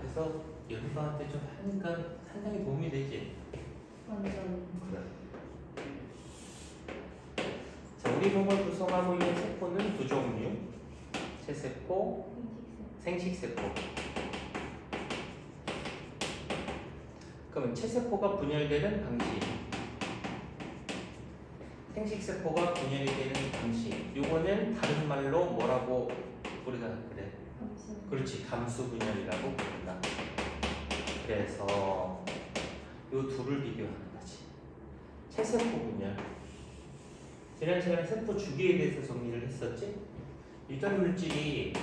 그래서 연구한테 좀 하니까 상당히 도움이 되지. 완전. 그래. 자, 우리 몸을 구성하고 있는 세포는 두 종류. 체세포, 생식세포. 그러면 체세포가 분열되는 방식, 생식세포가 분열이 되는 방식. 요거는 다른 말로 뭐라고 우리가 그래? 그렇지, 감수 분열이라고 부른다. 그래서 요 둘을 비교하는 거지. 체세포 분열. 지난 시간에 세포 주기에 대해서 정리를 했었지. 유전 물질이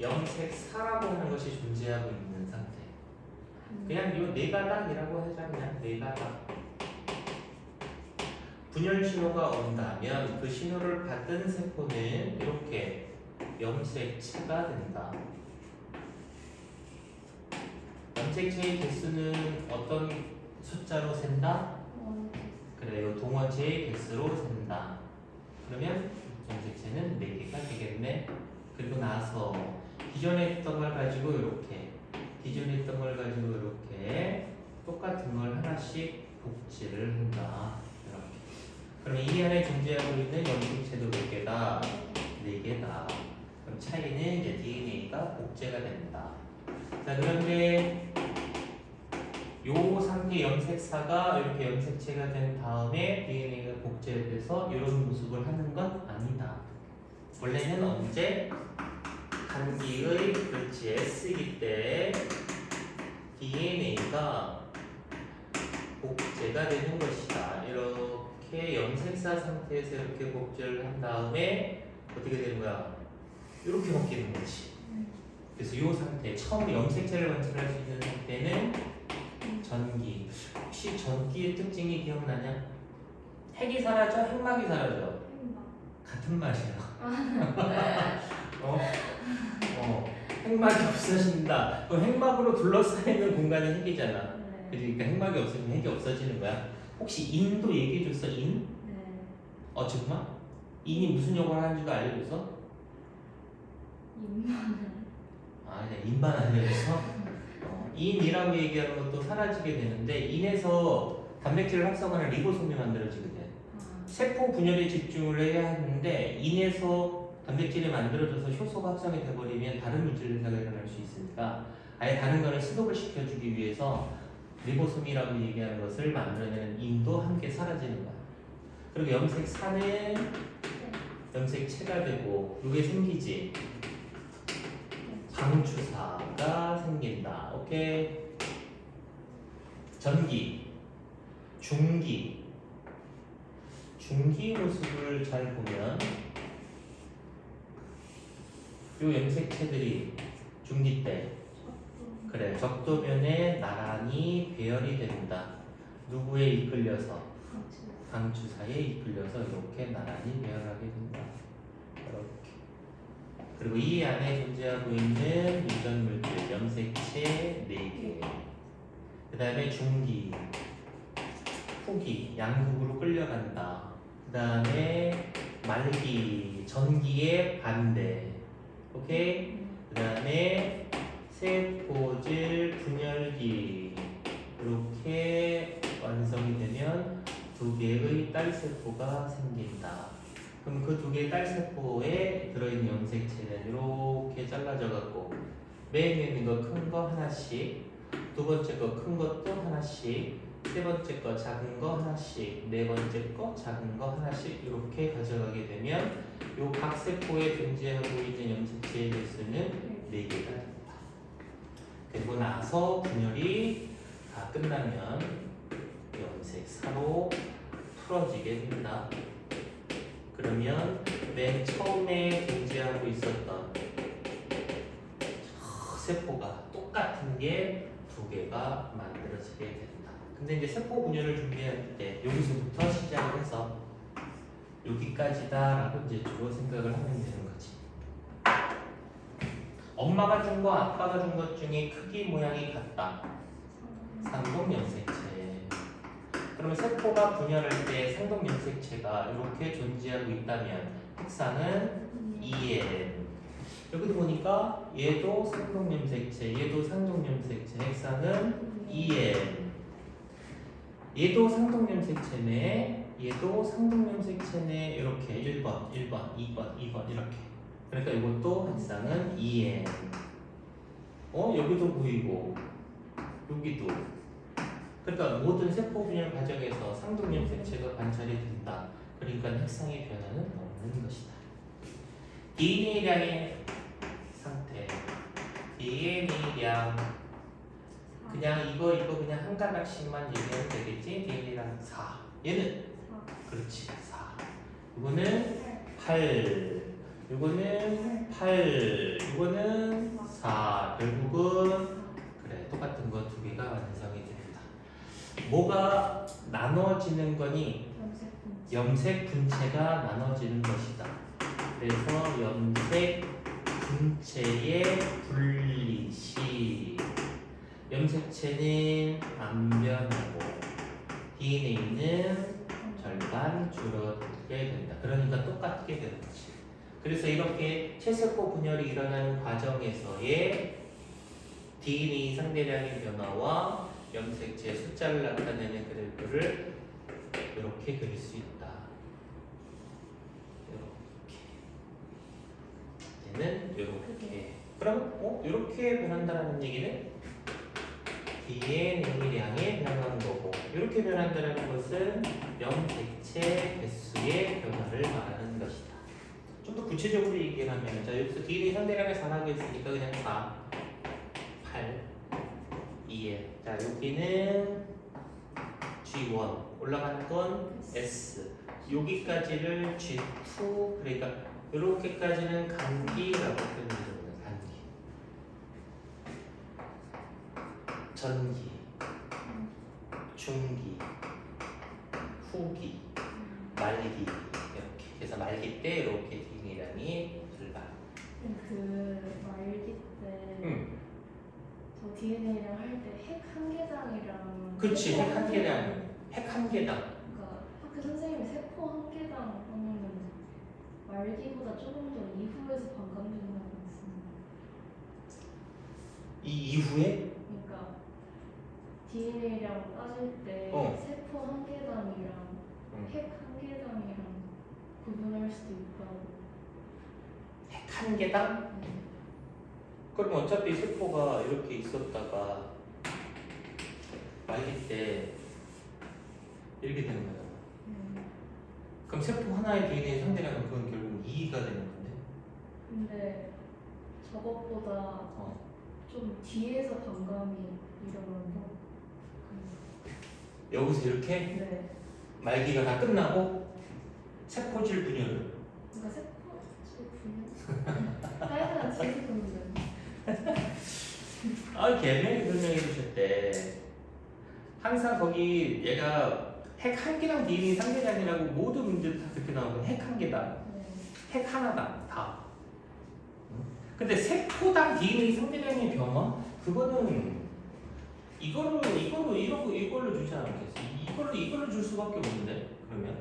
염색사라고 하는 것이 존재하고 있는 상태. 그냥 요 네 가닥이라고 하자. 그냥 네 가닥. 분열 신호가 온다면 그 신호를 받은 세포는 이렇게 염색체가 된다. 염색체의 개수는 어떤 숫자로 센다? 그래요. 동원체의 개수로 센다. 그러면 염색체는 4개가 되겠네. 그리고 나서 기존에 있던 걸 가지고 이렇게, 기존에 있던 걸 가지고 이렇게 똑같은 걸 하나씩 복제를 한다. 이렇게. 그럼 이 안에 존재하고 있는 염색체도 몇 개다? 4개다. 그럼 차이는 이제 DNA가 복제가 된다. 자, 그런데 요 상태 염색사가 이렇게 염색체가 된 다음에 DNA가 복제돼서 이런 모습을 하는 건 아니다. 원래는 언제? 단기의 그렇지 S기 때 DNA가 복제가 되는 것이다. 이렇게 염색사 상태에서 이렇게 복제를 한 다음에 어떻게 되는 거야? 이렇게 바뀌는 거지. 그래서 이 상태, 처음 염색체를 완성할 수 있는 상태는 전기. 혹시 전기의 특징이 기억나냐? 핵이 사라져? 핵막이 사라져? 같은 말이야. 핵막이 없어진다. 그럼 핵막으로 둘러싸이는 공간이 핵이잖아. 그러니까 핵막이 없어지면 핵이 없어지는 거야. 혹시 인도 얘기해줬어? 인? 네. 정말? 인이 무슨 역할을 하는지도 알려줬어? 그냥 인만 알려줘서? 인이라고 얘기하는 것도 사라지게 되는데 인에서 단백질을 합성하는 리보솜이 만들어지게 돼. 세포 분열에 집중을 해야 하는데 인에서 단백질이 만들어져서 효소가 합성이 돼버리면 다른 물질 현상이 일어날 수 있으니까 아예 다른 거를 스톱을 시켜주기 위해서 리보솜이라고 얘기하는 것을 만들어내는 인도 함께 사라지는 거야. 그리고 염색사는 염색체가 되고 이게 생기지. 방추사가 생긴다. 오케이. 전기, 중기 모습을 잘 보면 이 염색체들이 중기 때 그래 적도면에 나란히 배열이 된다. 누구에 이끌려서? 방추사에 이끌려서 이렇게 나란히 배열하게 된다. 이렇게. 그리고 이 안에 존재하고 있는 유전 물질 염색체 4개. 그 다음에 중기, 후기, 양극으로 끌려간다. 그 다음에 말기, 전기의 반대. 오케이? 그 다음에 세포질 분열기. 이렇게 완성이 되면 2개의 딸세포가 생긴다. 그럼 그 2개의 딸세포에 들어있는 염색체는 이렇게 잘라져 갖고 맨 위에 있는 거 큰 거 하나씩, 두 번째 거 큰 것도 하나씩, 세 번째 거 작은 거 하나씩, 네 번째 거 작은 거 하나씩 이렇게 가져가게 되면 요 각 세포에 존재하고 있는 염색체의 개수는 4개가 된다. 그리고 나서 분열이 다 끝나면 염색사로 풀어지게 된다. 그러면 맨 처음에 존재하고 있었던 세포가 똑같은 게 2개가 만들어지게 된다. 근데 이제 세포 분열을 준비할 때 여기서부터 시작을 해서 여기까지다라고 이제 주로 생각을 하면 되는 거지. 엄마가 준 거, 아빠가 준 것 중에 크기 모양이 같다. 상동염색체. 그러면 세포가 분열할 때 상동염색체가 이렇게 존재하고 있다면 핵상은 EN. 여기도 보니까 얘도 상동염색체, 얘도 상동염색체, 핵상은 2N. 얘도 상동염색체네, 얘도 상동염색체네. 이렇게 1번, 1번, 2번, 2번 이렇게. 그러니까 이것도 핵상은 2N. 여기도 보이고 여기도. 그러니까 모든 세포 분열 과정에서 상동염색체가 관찰이 된다. 그러니까 핵상의 변화는 없는 것이다. DNA량의 상태. DNA량 그냥 이거 그냥 한 가닥씩만 얘기하면 되겠지? DNA량 4. 얘는 그렇지 4. 이거는 8. 이거는 8. 이거는 4. 결국은 그래 똑같은 거 두 개가 완성이 됩니다. 뭐가 나눠지는 거니? 염색 분체가 나눠지는 것이다. 그래서 염색 분체의 분리시. 염색체는 안 변하고 DNA는 절반 줄어들게 된다. 그러니까 똑같게 되는 거지. 그래서 이렇게 체세포 분열이 일어나는 과정에서의 DNA 상대량의 변화와 염색체 숫자를 나타내는 그래프를 이렇게 그릴 수 있다. 이렇게. 얘는 이렇게. 그럼 이렇게 변한다는 얘기는 DNA량이 변하는 거고, 이렇게 변한다는 것은 염색체 개수의 변화를 말하는 것이다. 좀 더 구체적으로 얘기하면, 자 여기서 DNA 상대량을 4라고 했으니까 그냥 4, 8, 2에. 자 여기는 G1, 올라가는 건 S. 여기까지를 G2, 그러니까 이렇게까지는 간기라고 표현해줍니다. 간기. 전기, 중기, 후기, 말기 이렇게. 그래서 말기 때 이렇게 DNA량이 절반. 그 말기 때 저 DNA랑 할 때 핵 한 개당이랑 그렇지, 핵 한 개당. 핵 한 개당. 그러니까 학교 선생님이 세포 한 개당 하면은 말기보다 조금 더 이후에서 반감된다고 했습니다. 이 이후에 그러니까 DNA랑 따질 때 세포 한 개당이랑 핵 한 개당이랑 구분할 수도 있다고. 핵 한 개당? 그럼 어차피 세포가 이렇게 있었다가 말기 때 이렇게 되는 거잖아. 그럼 세포 하나의 DNA 상대량은 그건 결국 2가 되는 건데. 근데 저것보다 좀 뒤에서 반감이 일어난다. 여기서 이렇게 네. 말기가 다 끝나고 세포질 분열을. 그러니까 세포질 분열? 하여간 세포 분열. 개명이 설명해 주셨대. 항상 거기 얘가 핵 한 개당 DNA 상대량이라고 모든 문제 다 그렇게 나오고 핵 한 개당, 핵 하나당 다. 근데 세포당 DNA 상대량의 변화? 그거는 이걸로 주지 않겠어? 이걸로 줄 수밖에 없는데 그러면.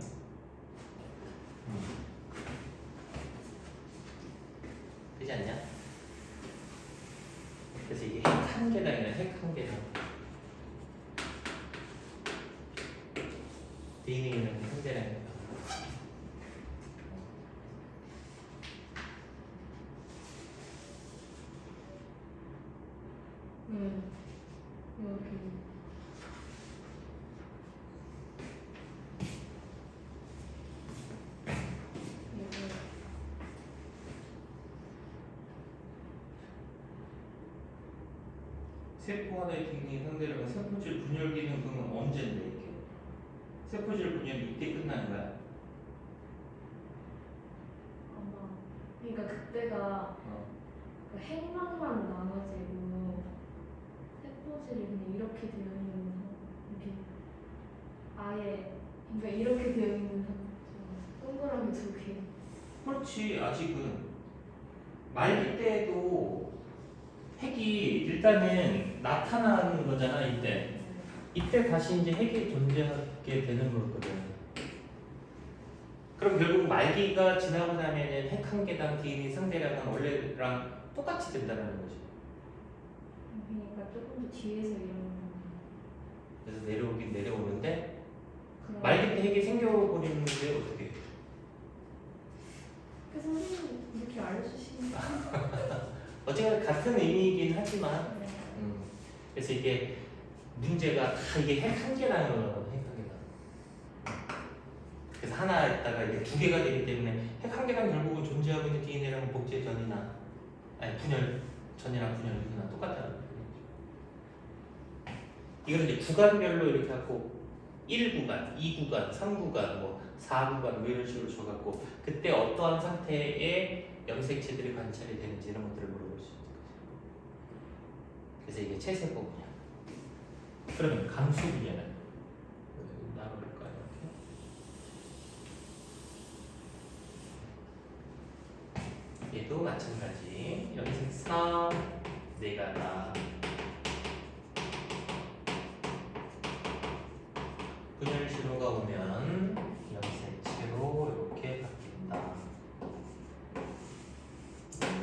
되지 않냐? 그래서 이게 핵 한 개당이네. 핵 한 개당. DNA는 한 개당이다. 여기. 세포 하나의 DNA 상대량은 세포질 분열 기능 그건 언제인데 이렇게? 세포질 분열이 이때 끝나는 거야? 아마 그러니까 그때가 그 핵망만 나눠지고 세포질이 그냥 이렇게 되어 있는 이렇게 아예 그러니까 이렇게 되어 있는 동그라미 두 개. 그렇지. 아직은 말기 때도 핵이 일단은 나타나는 거잖아. 이때 다시 이제 핵이 존재하게 되는 거거든. 그럼 결국 말기가 지나고 나면은 핵 한 개당 DNA 상대량은 원래랑 똑같이 된다는 거지. 그러니까 조금 더 뒤에서 이런 그래서 내려오긴 내려오는데 그런. 말기 때 핵이 생겨버리는데 어떻게 해? 그 선생님 이렇게 알려주시니까. 어쨌든 같은 의미이긴 하지만 네. 그래서 이게 문제가 다 이게 핵 한 개당이거든. 핵 한 개당. 그래서 하나에다가 이게 두 개가 되기 때문에 핵 한 개당 결국은 존재하고 있는 DNA랑 복제 전이나 아니 분열 전이나 분열 이거나 똑같다는 거예요. 이걸 이제 구간별로 이렇게 갖고 1구간, 2구간, 3구간, 뭐 4구간 뭐 이런 식으로 줘갖고 그때 어떠한 상태의 염색체들이 관찰이 되는지 이런 것들을 물어볼 수 있는 거죠. 그래서 이게 체세포 분야. 그러면 감수 분야는 나눠볼까요? 이렇게. 얘도 마찬가지. 염색사 4가닥. 분열 신호가 오면 염색체로 이렇게 바뀐다.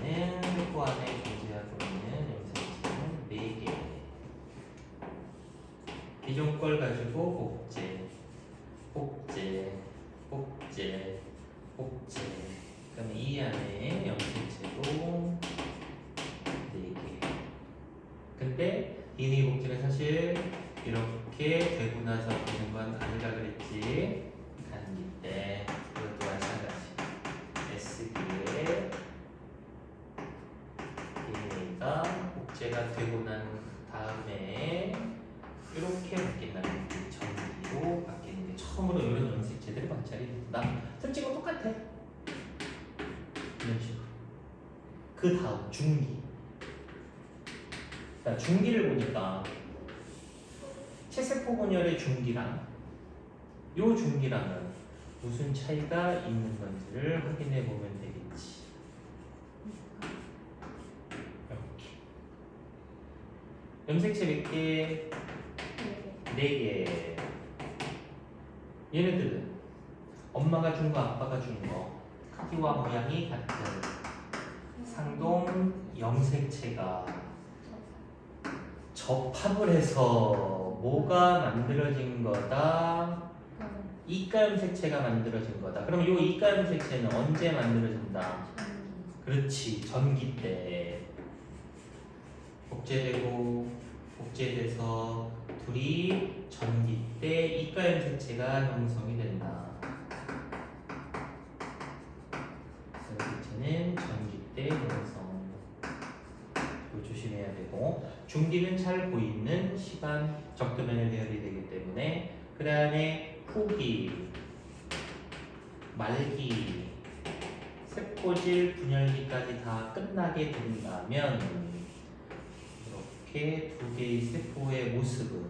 얘는 세포 안에 존재하고 있는 염색체는 4개. 기존 걸 가지고 복제, 복제, 복제, 복제. 그러면 이 안에 염색체도 4개. 근데 DNA 복제는 사실 이렇게 되고 나서 되는 건 아니라 그랬지. 단기 때 이것도 마찬가지. S기에 DNA가 복제가 되고 난 다음에 이렇게 바뀐다는 게 전기로 바뀌는 게 처음으로 이런 염색체들이 관찰이 된다. 특징은 똑같아. 이런 식으로. 그 다음 중기. 자, 중기를 보니까 체세포 분열의 중기랑 요 중기랑은 무슨 차이가 있는 건지를 확인해 보면 되겠지. 이렇게 염색체 몇 개? 4개. 얘네들은 엄마가 준 거, 아빠가 준 거 크기와 모양이 같은 상동 염색체가 접합을 해서 뭐가 만들어진 거다? 이가 염색체가 만들어진 거다. 그럼 이 이가 염색체는 언제 만들어진다? 그렇지, 전기 때 복제되고 복제돼서 둘이 전기 때 이가 염색체가 형성이 된다. 염색체는 전기 때 형성. 이거 조심해야 되고, 중기는 잘 보이는 시간 적도면에 배열이 되기 때문에 그 다음에 후기, 말기, 세포질 분열기까지 다 끝나게 된다면 이렇게 2개의 세포의 모습은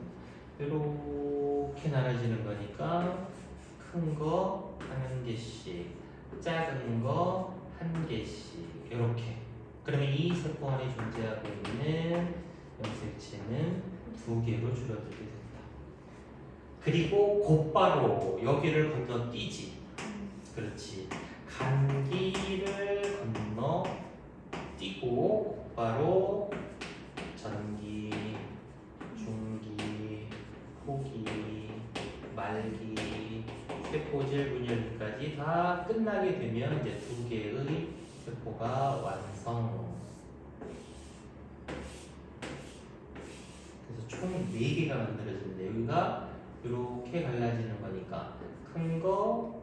이렇게 나눠지는 거니까 큰 거 1개씩, 작은 거 1개씩 이렇게. 그러면 이 세포 안에 존재하고 있는 염색체는 2개로 줄어들게 된다. 그리고 곧바로 여기를 건너뛰지. 그렇지. 간기를 건너뛰고 곧바로 전기, 중기, 후기, 말기, 세포질 분열기까지 다 끝나게 되면 이제 2개의 세포가 완성. 그래서 총 4개가 만들어지는데 여기가 이렇게 갈라지는 거니까 큰 거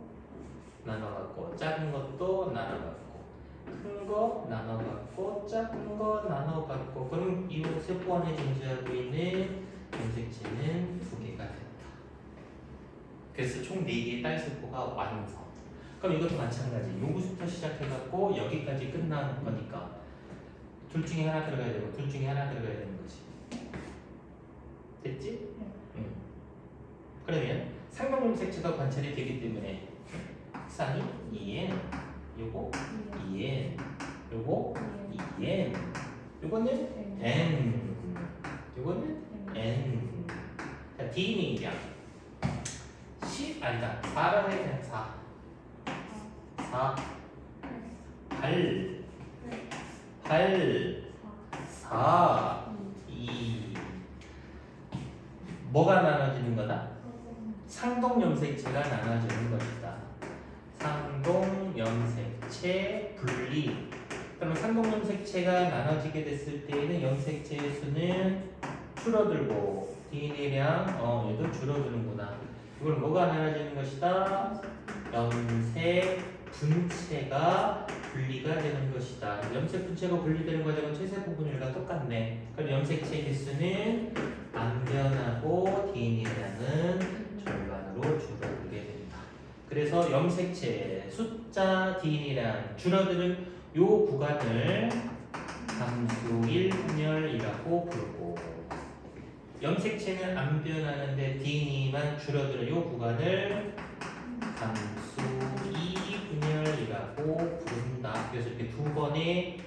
나눠갖고 작은 것도 나눠갖고 큰 거 나눠갖고 작은 거 나눠갖고 그럼 이 세포 안에 존재하고 있는 염색체는 2개가 됐다. 그래서 총 4개의 딸 세포가 완성. 그럼 이것도 마찬가지. 여기부터 시작해갖고 여기까지 끝나는 거니까 둘 중에 하나 들어가야 되고 둘 중에 하나 들어가야 되는 거지. 됐지? 응. 그러면 상동 염색체가 관찰이 되기 때문에 쌍이 2n, 요거 2n, 요거 2n, 요거는 n, 요거는 n. 자, DNA량 10 아니다 4라 해야 돼. 4. 4 8 네. 8 4 4 2 뭐가 나눠지는 거다? 상동 염색체가 나눠지는 것이다. 상동 염색체 분리. 그럼 상동 염색체가 나눠지게 됐을 때에는 염색체의 수는 줄어들고 DNA량 얘도 줄어드는구나. 이걸 뭐가 나눠지는 것이다? 염색 분체가 분리가 되는 것이다. 염색 분체가 분리되는 과정은 최세포 분열과 똑같네. 그럼 염색체 개수는 안 변하고 DNA량은 절반으로 줄어들게 된다. 그래서 염색체 숫자 DNA량 줄어드는 요 구간을 감수일 분열이라고 부르고, 염색체는 안 변하는데 DNA만 줄어드는 요 구간을 감수이 분열이라고 부른다. 그래서 이렇게 두 번의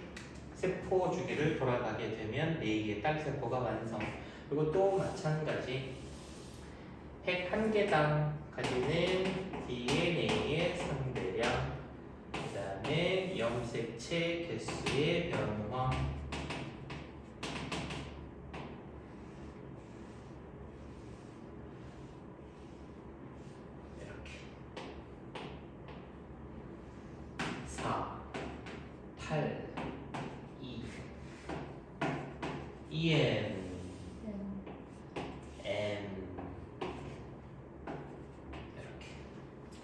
세포 주기를 돌아가게 되면 4개의 딸 세포가 완성. 그리고 또 마찬가지 핵 한 개당 가지는 DNA의 상대량, 그 다음에 염색체 개수의 변화, 이렇게 4, 8, 2, EN, N 이렇게.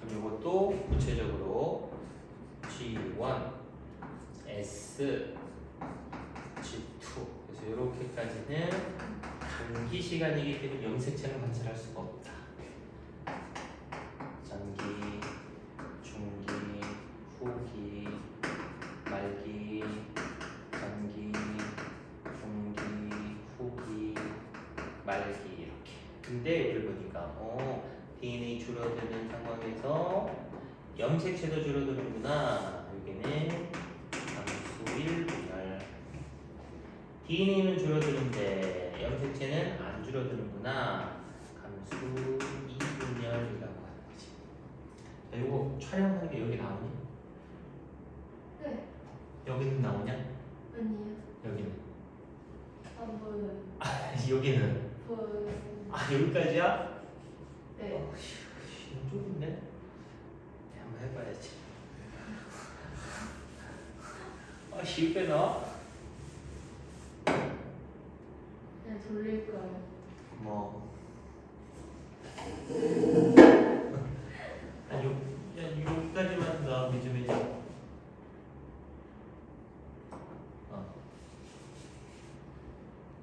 그럼 이것도 구체적으로 G1, S, G2. 그래서 이렇게까지는 단기 시간이기 때문에 염색체는 관찰할 수가 없다. 전기, 중기, 후기, 말기, 전기, 중기, 후기, 말기 이렇게. 근데 여기 보니까 DNA 줄어드는 상황에서 염색체도 줄어드는구나. 여기는 감수일 분열. DNA는 줄어드는데 염색체는 안 줄어드는구나. 감수 2분열이라고 하는 거지. 자, 이거 촬영하는 게 여기 나오니? 네. 여기는 나오냐? 아니요. 여기는? 안 보여요. 여기는? 보여요. 여기까지야? 네. 좀 좁은데? 한번 해봐야지. 쉽게 나와? 그냥 돌릴 거예요. 뭐. 여기까지만 나오면 좀 해줘.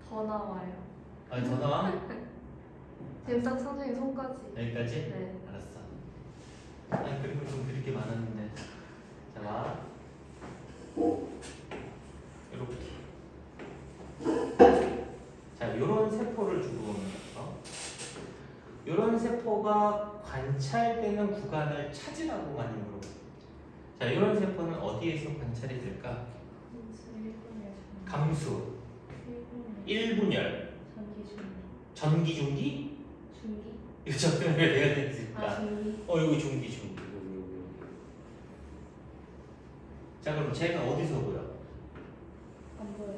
더 나와요. 더 나와? 지금 딱 선생님 손까지. 여기까지? 네. 알았어. 그리고 좀 그렇게 많았는데. 자, 봐. 이렇게. 자, 요런 세포를 주고 보는 거죠. 요런 세포가 관찰되는 구간을 찾으라고 많이 물어봐요. 자, 요런 세포는 어디에서 관찰이 될까? 감수, 1분열, 전기 중기? 중기? 이거 적으면 왜 내가 됐을까? 중기? 여기 중기. 여기. 자, 그럼 쟤가 어디서 보여? 안 보여.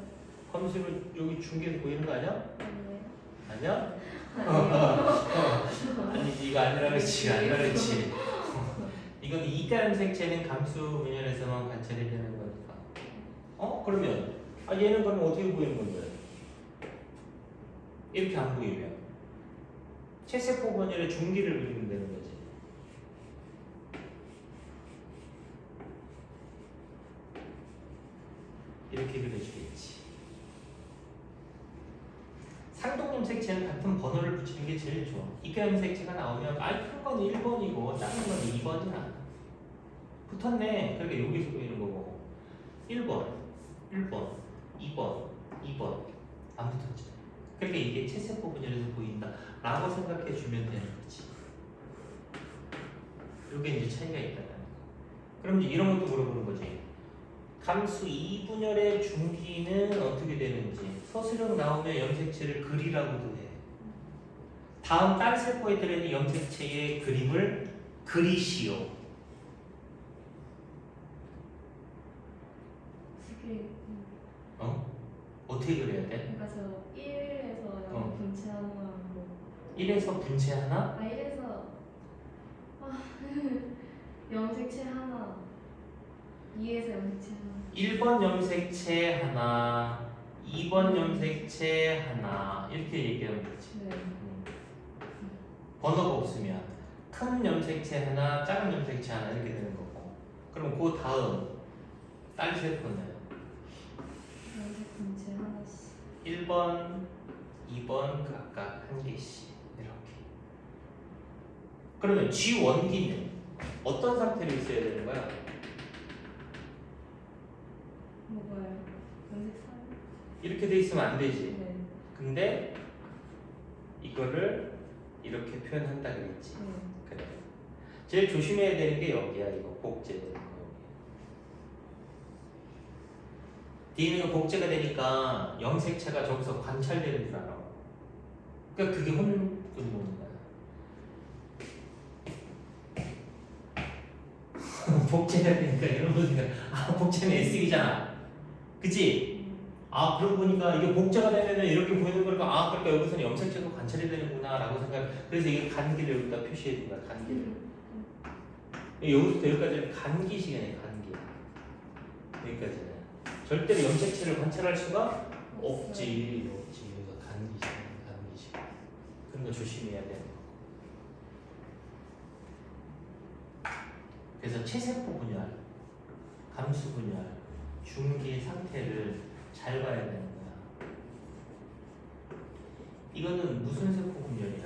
감수는 여기 중기에서 보이는 거 아니야? 아니에요. 아니야? 아니지, 이거 아니라 그렇지. 이건 이가 염색체는 감수 분열에서만 관찰이 되는 거니까. 그러면 얘는 그럼 어떻게 보이는 건데? 이렇게 안 보이면 체세포 분열의 중기를 그리면 되는 거지. 이렇게 그려주겠지. 상동 염색체는 같은 번호를 붙이는 게 제일 좋아. 이가 염색체가 나오면 큰 건 1번이고 작은 건 2번이야. 붙었네. 그러니까 여기서 보이는 거고. 1번, 2번 안 붙었지. 그러니까 이게 체세포 분열에서 보인다 라고 생각해 주면 되는 거지. 이게 이제 차이가 있다는 거. 그럼 이제 이런 것도 물어보는 거지. 감수 2분열의 중기는 어떻게 되는지 서술형 나오면 염색체를 그리라고도 해. 다음 딸 세포에 들어있는 염색체의 그림을 그리시오. 어떻게 그려야 돼? 그러니까 저 1에서 0 어. 분체하고 1에서 분체 하나? 1에서 염색체 하나 2에서 염색체 하나 1번 염색체 하나, 2번 염색체 하나 이렇게 얘기하면 되지. 네. 번호가 없으면 큰 염색체 하나, 작은 염색체 하나 이렇게 되는 거고. 그럼 그 다음 딸 세포는 염색 분체 하나씩 1번, 2번 각각 한 개씩 이렇게. 그러면 G 원기는 어떤 상태로 있어야 되는 거야? 뭐가요? 염색 사 이렇게 돼 있으면 안 되지. 네. 근데 이거를 이렇게 표현한다 그랬지. 네. 그래. 제일 조심해야 되는 게 여기야. 이거 복제되는 거. DNA가 복제가 되니까 염색체가 저기서 관찰되는 줄 알아. 그러니까 그게 혼돈인 거야. 복제가 되니까 이런 거니까 복제는 S이잖아. 그치? 그러고 보니까 이게 복제가 되면은 이렇게 보이는 거니까 그러니까 여기서는 염색체도 관찰이 되는구나 라고 생각. 그래서 이게 간기를 여기다 표시해 준 거야. 간기를. 여기서부터 여기까지는 간기 시간이야. 간기. 여기까지는 절대로 염색체를 관찰할 수가 없지. 그래서 간기 시간, 간기 시간. 그런 거 조심해야 되는 거. 그래서 체세포 분열, 감수 분열, 중기 상태를 잘 봐야 되는 거야. 이거는 무슨 세포 분열이야?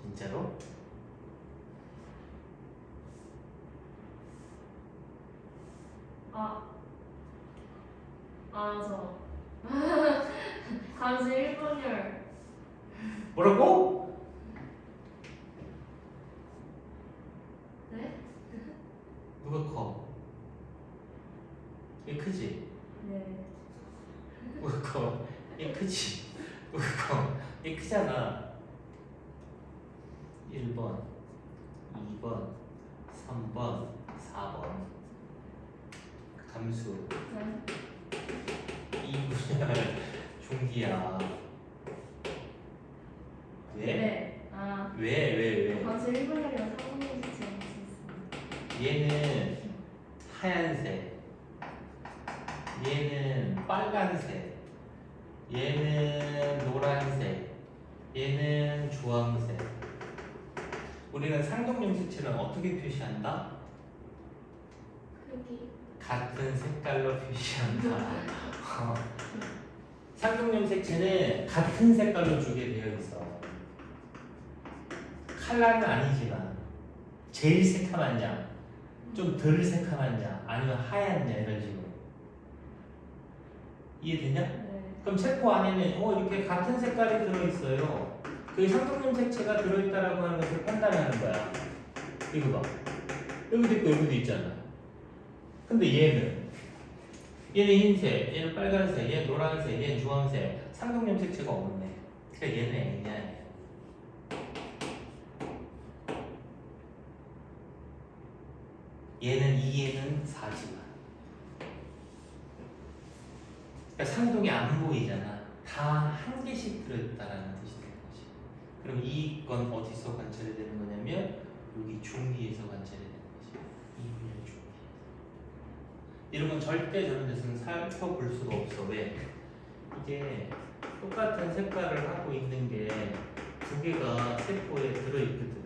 진짜로? 저 감수 1분열 뭐라고? 네? 누가 커? 얘 크지? 네. 누가 커? 얘 크지? 누가 커? 얘 크잖아. 1번, 2번, 3번, 4번. 감수. 네. 2분열 중기야. 왜? 네. 왜? 감수 1분열이랑 3분열 수치 있습니다. 얘는 하얀색, 얘는 빨간색, 얘는 노란색, 얘는 주황색. 우리는 상동염색체는 어떻게 표시한다? 크기 같은 색깔로 표시한다. 상동염색체는 같은 색깔로 주게 되어 있어. 칼라는 아니지만 제일 새카만 양, 좀 덜 새카만 양, 아니면 하얀 양 이런 식으로. 이해되냐? 네. 그럼 세포 안에는 이렇게 같은 색깔이 들어있어요. 그 상동염색체가 들어있다라고 하는 것을 판단하는 거야. 이거 봐. 여기도 있고 여기도 있잖아. 근데 얘는 흰색, 얘는 빨간색, 얘는 노란색, 얘는 주황색. 상동염색체가 없네. 그러니까 얘는 N이야. 얘는 2에는 4지만. 그러니까 상동이 안 보이잖아. 다 한 개씩 들어있다라는 뜻이 되는 거지. 그럼 이건 어디서 관찰이 되는 거냐면 여기 중기에서 관찰이 되는 거지. 2분열 중기. 이런 건 절대 저런 데서는 살펴볼 수가 없어. 왜? 이게 똑같은 색깔을 하고 있는 게 두 개가 세포에 들어있거든.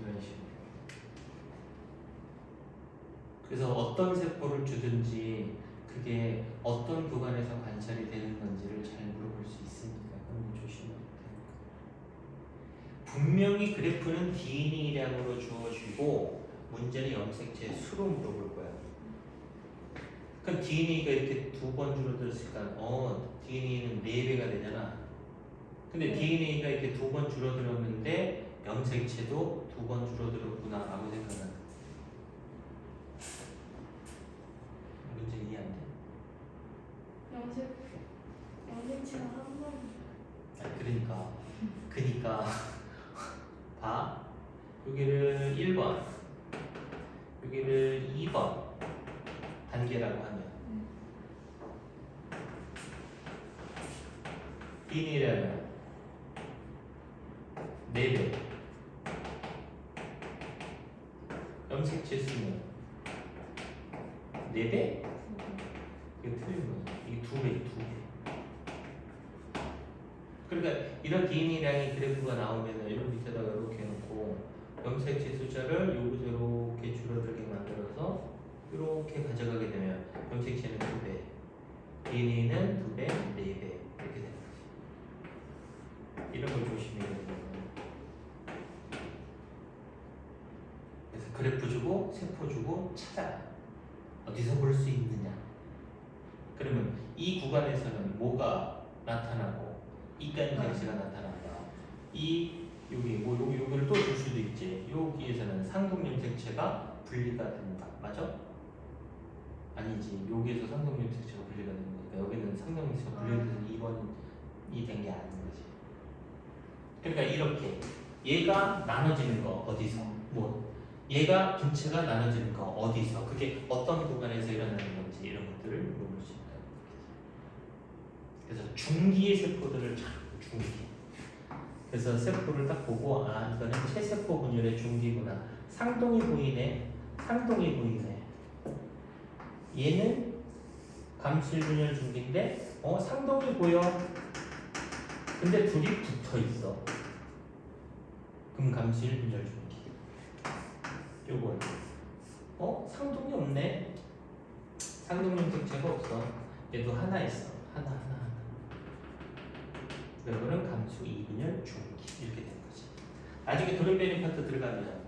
이런 식으로. 그래서 어떤 세포를 주든지 그게 어떤 구간에서 관찰이 되는 건지를 잘 물어볼 수 있으니까 그런 거 조심하면 돼요. 분명히 그래프는 DNA량으로 주어지고 문제는 염색체 수로 물어볼 거야. 그럼 DNA가 이렇게 2번 줄어들었으니까 DNA는 4배가 되잖아. 근데 DNA가 이렇게 2번 줄어들었는데 염색체도 2번 줄어들었구나 라고 생각하는. 문제 이해 안 돼? 염색체가 한 번. 그러니까 봐. 여기를 1번 여기를 2번 단계라고 하면 DNA라면 4배 염색체 수는 4배? 이게 틀린 거죠. 이게 2배. 그러니까 이런 DNA량의 그래프가 나오면 이런 밑에다가 이렇게 해놓고 염색체 숫자를 여기서 이렇게 줄어들게 만들어서 이렇게 가져가게 되면 염색체는 2배, DNA는 2배, 4배 이렇게 되는 거죠. 이런 걸 조심해야 되는 거예요. 그래서 그래프 주고 세포 주고 찾아라. 어디서 볼 수 있느냐. 그러면 이 구간에서는 뭐가 나타나고 이가 염색체가 나타난다. 여기를 또 줄 수도 있지. 여기에서는 상동 염색체가 분리가 된다. 맞아? 아니지. 여기에서 상동 염색체가 분리가 되는 거니까 여기는 상동 염색체가 분리돼서 2번이 된 게 아닌 거지. 그러니까 이렇게 얘가 나눠지는 거 어디서? 뭐 얘가 분체가 나눠지는 거 어디서? 그게 어떤 구간에서 일어나는 건지 이런 것들을 물어볼 수 있다. 그래서 중기의 세포들을 잘 중기. 그래서 세포를 딱 보고 이거는 체세포 분열의 중기구나. 상동이 보이네. 얘는 감실 분열 중기인데 상동이 보여. 근데 둘이 붙어 있어. 그럼 감실 분열 중기. 요건 상동이 없네. 상동 염색체가 없어. 얘도 하나 있어. 하나. 이거는 감수 2분열 중기 이렇게 되는 거지. 나중에 도련변이 파트 들어가면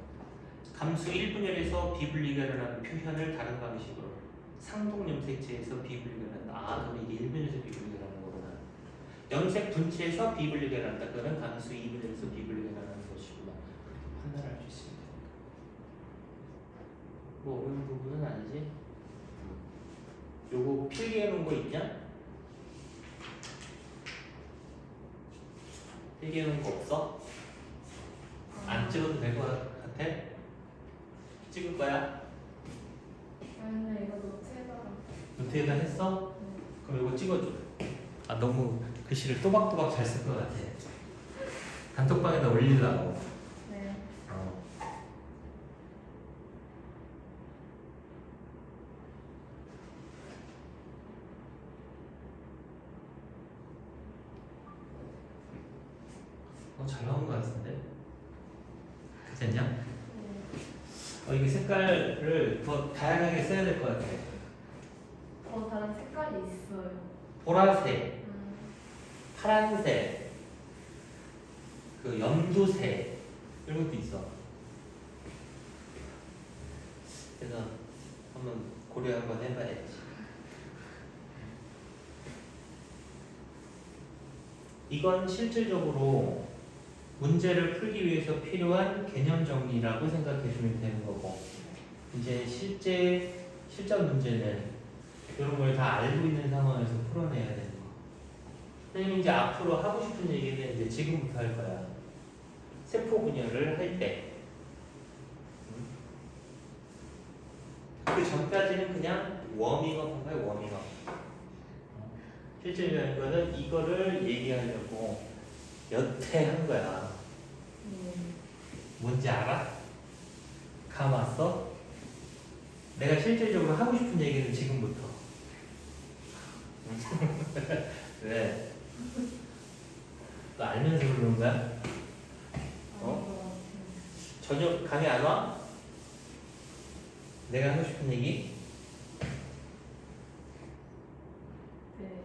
감수 1분열에서 비분리가 일어나는 표현을 다른 방식으로 상동 염색체에서 비분리가 일어난다. 그럼 이게 1분열에서 비분리가 일어나는 거구나. 염색 분체에서 비분리가 일어난다. 그거는 감수 2분열에서 비분리가 일어나는 것이구나. 그렇게 판단할 수 있습니다. 뭐 어려운 부분은 아니지. 요거 필기해 놓은 거 있냐? 필기해 놓은 거 없어? 안 찍어도 될 것 같아? 찍을 거야? 아니 이거 노트에다가. 노트에다 했어? 그럼 이거 찍어줘. 너무 글씨를 또박또박 잘 쓸 것 같아. 단톡방에다 올리려고. 네. 잘 나온 것 같은데? 괜찮냐? 네. 이게 색깔을 더 다양하게 써야 될 것 같아. 다른 색깔이 있어요. 보라색, 파란색, 그 연두색 이런 것도 있어. 그래서 한번 고려 한번 해봐야지. 이건 실질적으로 문제를 풀기 위해서 필요한 개념 정리라고 생각해 주면 되는 거고, 이제 실전 문제는 이런 걸 다 알고 있는 상황에서 풀어내야 되는 거. 선생님이 이제 앞으로 하고 싶은 얘기는 이제 지금부터 할 거야. 세포 분열을 할 때. 그 전까지는 그냥 워밍업 한 거야, 워밍업. 실질적인 거는 이거를 얘기하려고 여태 한 거야. 뭔지 알아? 감 왔어? 내가 실질적으로 하고 싶은 얘기는 지금부터. 왜? 너 알면서 그러는 거야? 전혀 감이 안 와? 내가 하고 싶은 얘기? 네.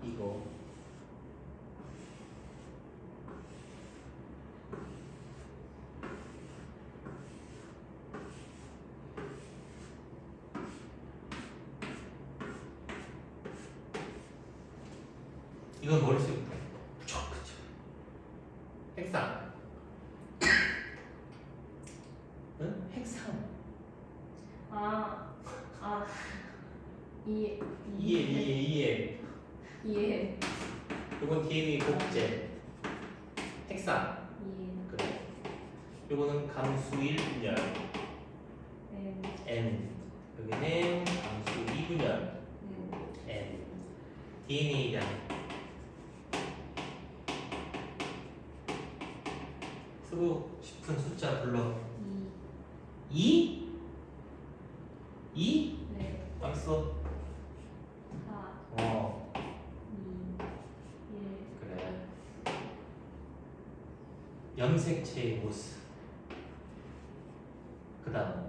이거. 이건 머릿속에 무척 그쵸? 핵상. 응? 핵상. 이해. 이해. 이건 DNA 복제. 핵상. 이해. 그래. 요거는 감수 1분열 N. N. 여기는 감수 2분열 N. N. DNA량 쓰고 싶은 숫자 불러. 2? 2? 네. 알았어. 4, 어, 2, 1. 그래. 염색체의 모습. 그 다음.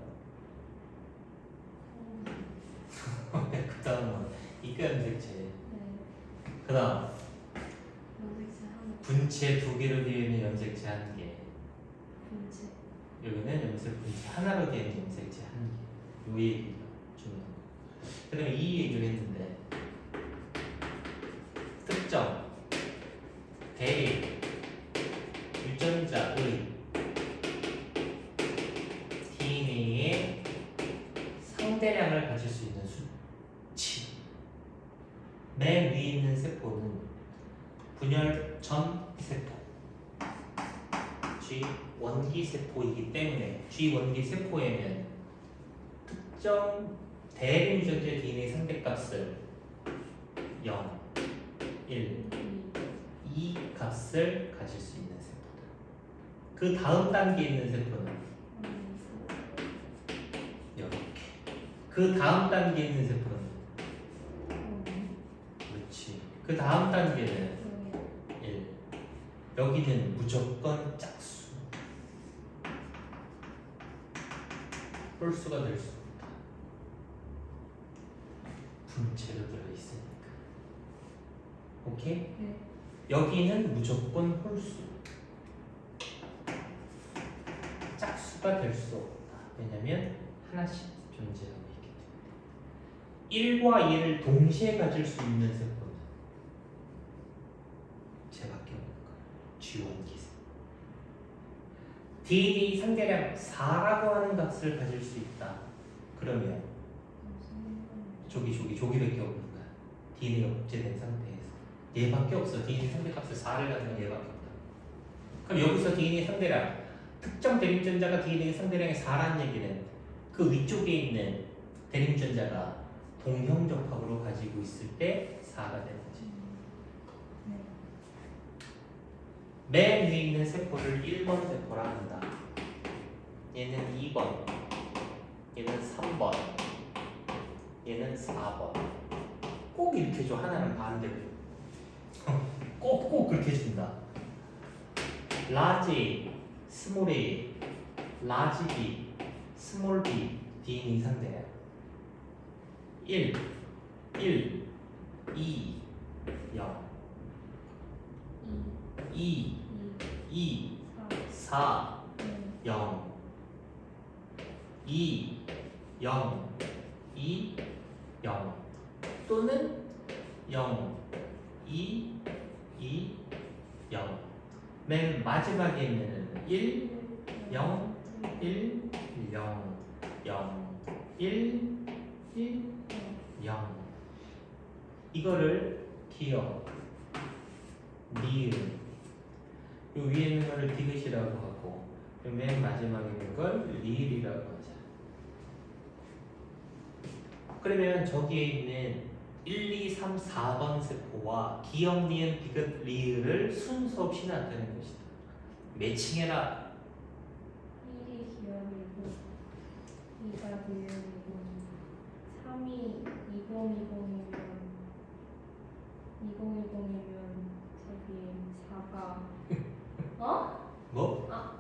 그 다음은 이가 염색체. 네. 그 다음. 염색체 하나. 분체 2개로 되어 있는 염색체 1개. 분체. 여기는 염색 분체 하나로 되어 있는 염색체 1개. 요 얘기가 중요한 거. 그 다음에 이 얘기를 했는데 특정 대입 유전자의 DNA의 상대량을 가질 수 있는 수치. 맨 위에 있는 세포는 분열 전 세포 G 원기 세포이기 때문에 G 원기 세포에는 특정 대량 유전자의 DNA 상대값을 0, 1, 2 값을 가질 수 있는 세포다. 그 다음 단계에 있는 세포는 이렇게. 그 다음 단계에 있는 세포는 그렇지. 그 다음 단계는 1. 여기는 무조건 짝수. 홀수가 될 수 없다. 분체로 들어있으니까. 오케이? 네. 여기는 무조건 홀수. 짝수가 될 수 없다. 왜냐면 하나씩 존재하고 있기 때문에. 1과 2를 동시에 가질 수 있는 세포는 쟤밖에 없는 거야. G1기세. DNA 상대량 4라고 하는 값을 가질 수 있다. 그러면 조기밖에 없는 거야. DNA가 복제된 상태에서 얘밖에 없어. DNA 상대값을 4를 가지면 얘밖에 없다. 그럼 여기서 DNA 상대량 특정 대립전자가 DNA 상대량의 4라는 얘기는 그 위쪽에 있는 대립전자가 동형접합으로 가지고 있을 때 4가 되는 거지. 맨 위에 있는 세포를 1번 세포라 한다. 얘는 2번, 얘는 3번, 얘는 4번. 꼭 이렇게 줘. 하나는 반대로. 꼭 그렇게 준다. 라지, 스몰 a, 라지 b, 스몰 b, DNA 상대야. 1, 2, 0, 2, 4, 0, 2, 0, 2, 0 또는 0, 2, 0. 맨 마지막에 있는 1, 0, 1, 0, 0, 1, 0. 이거를 기억, 니은, 요 위에 있는 거를 디귿이라고 하고 요 맨 마지막에 있는 걸 리을이라고 하자. 그러면 저기에 있는 1, 2, 3, 4번 세포와 기억, 니은, 디귿, 리을을 순서 없이 나타내는 것이다. 매칭해라. 1이 기억이고 2가 기억이고 3이 2020이면 저기 4가 어? 뭐? 아.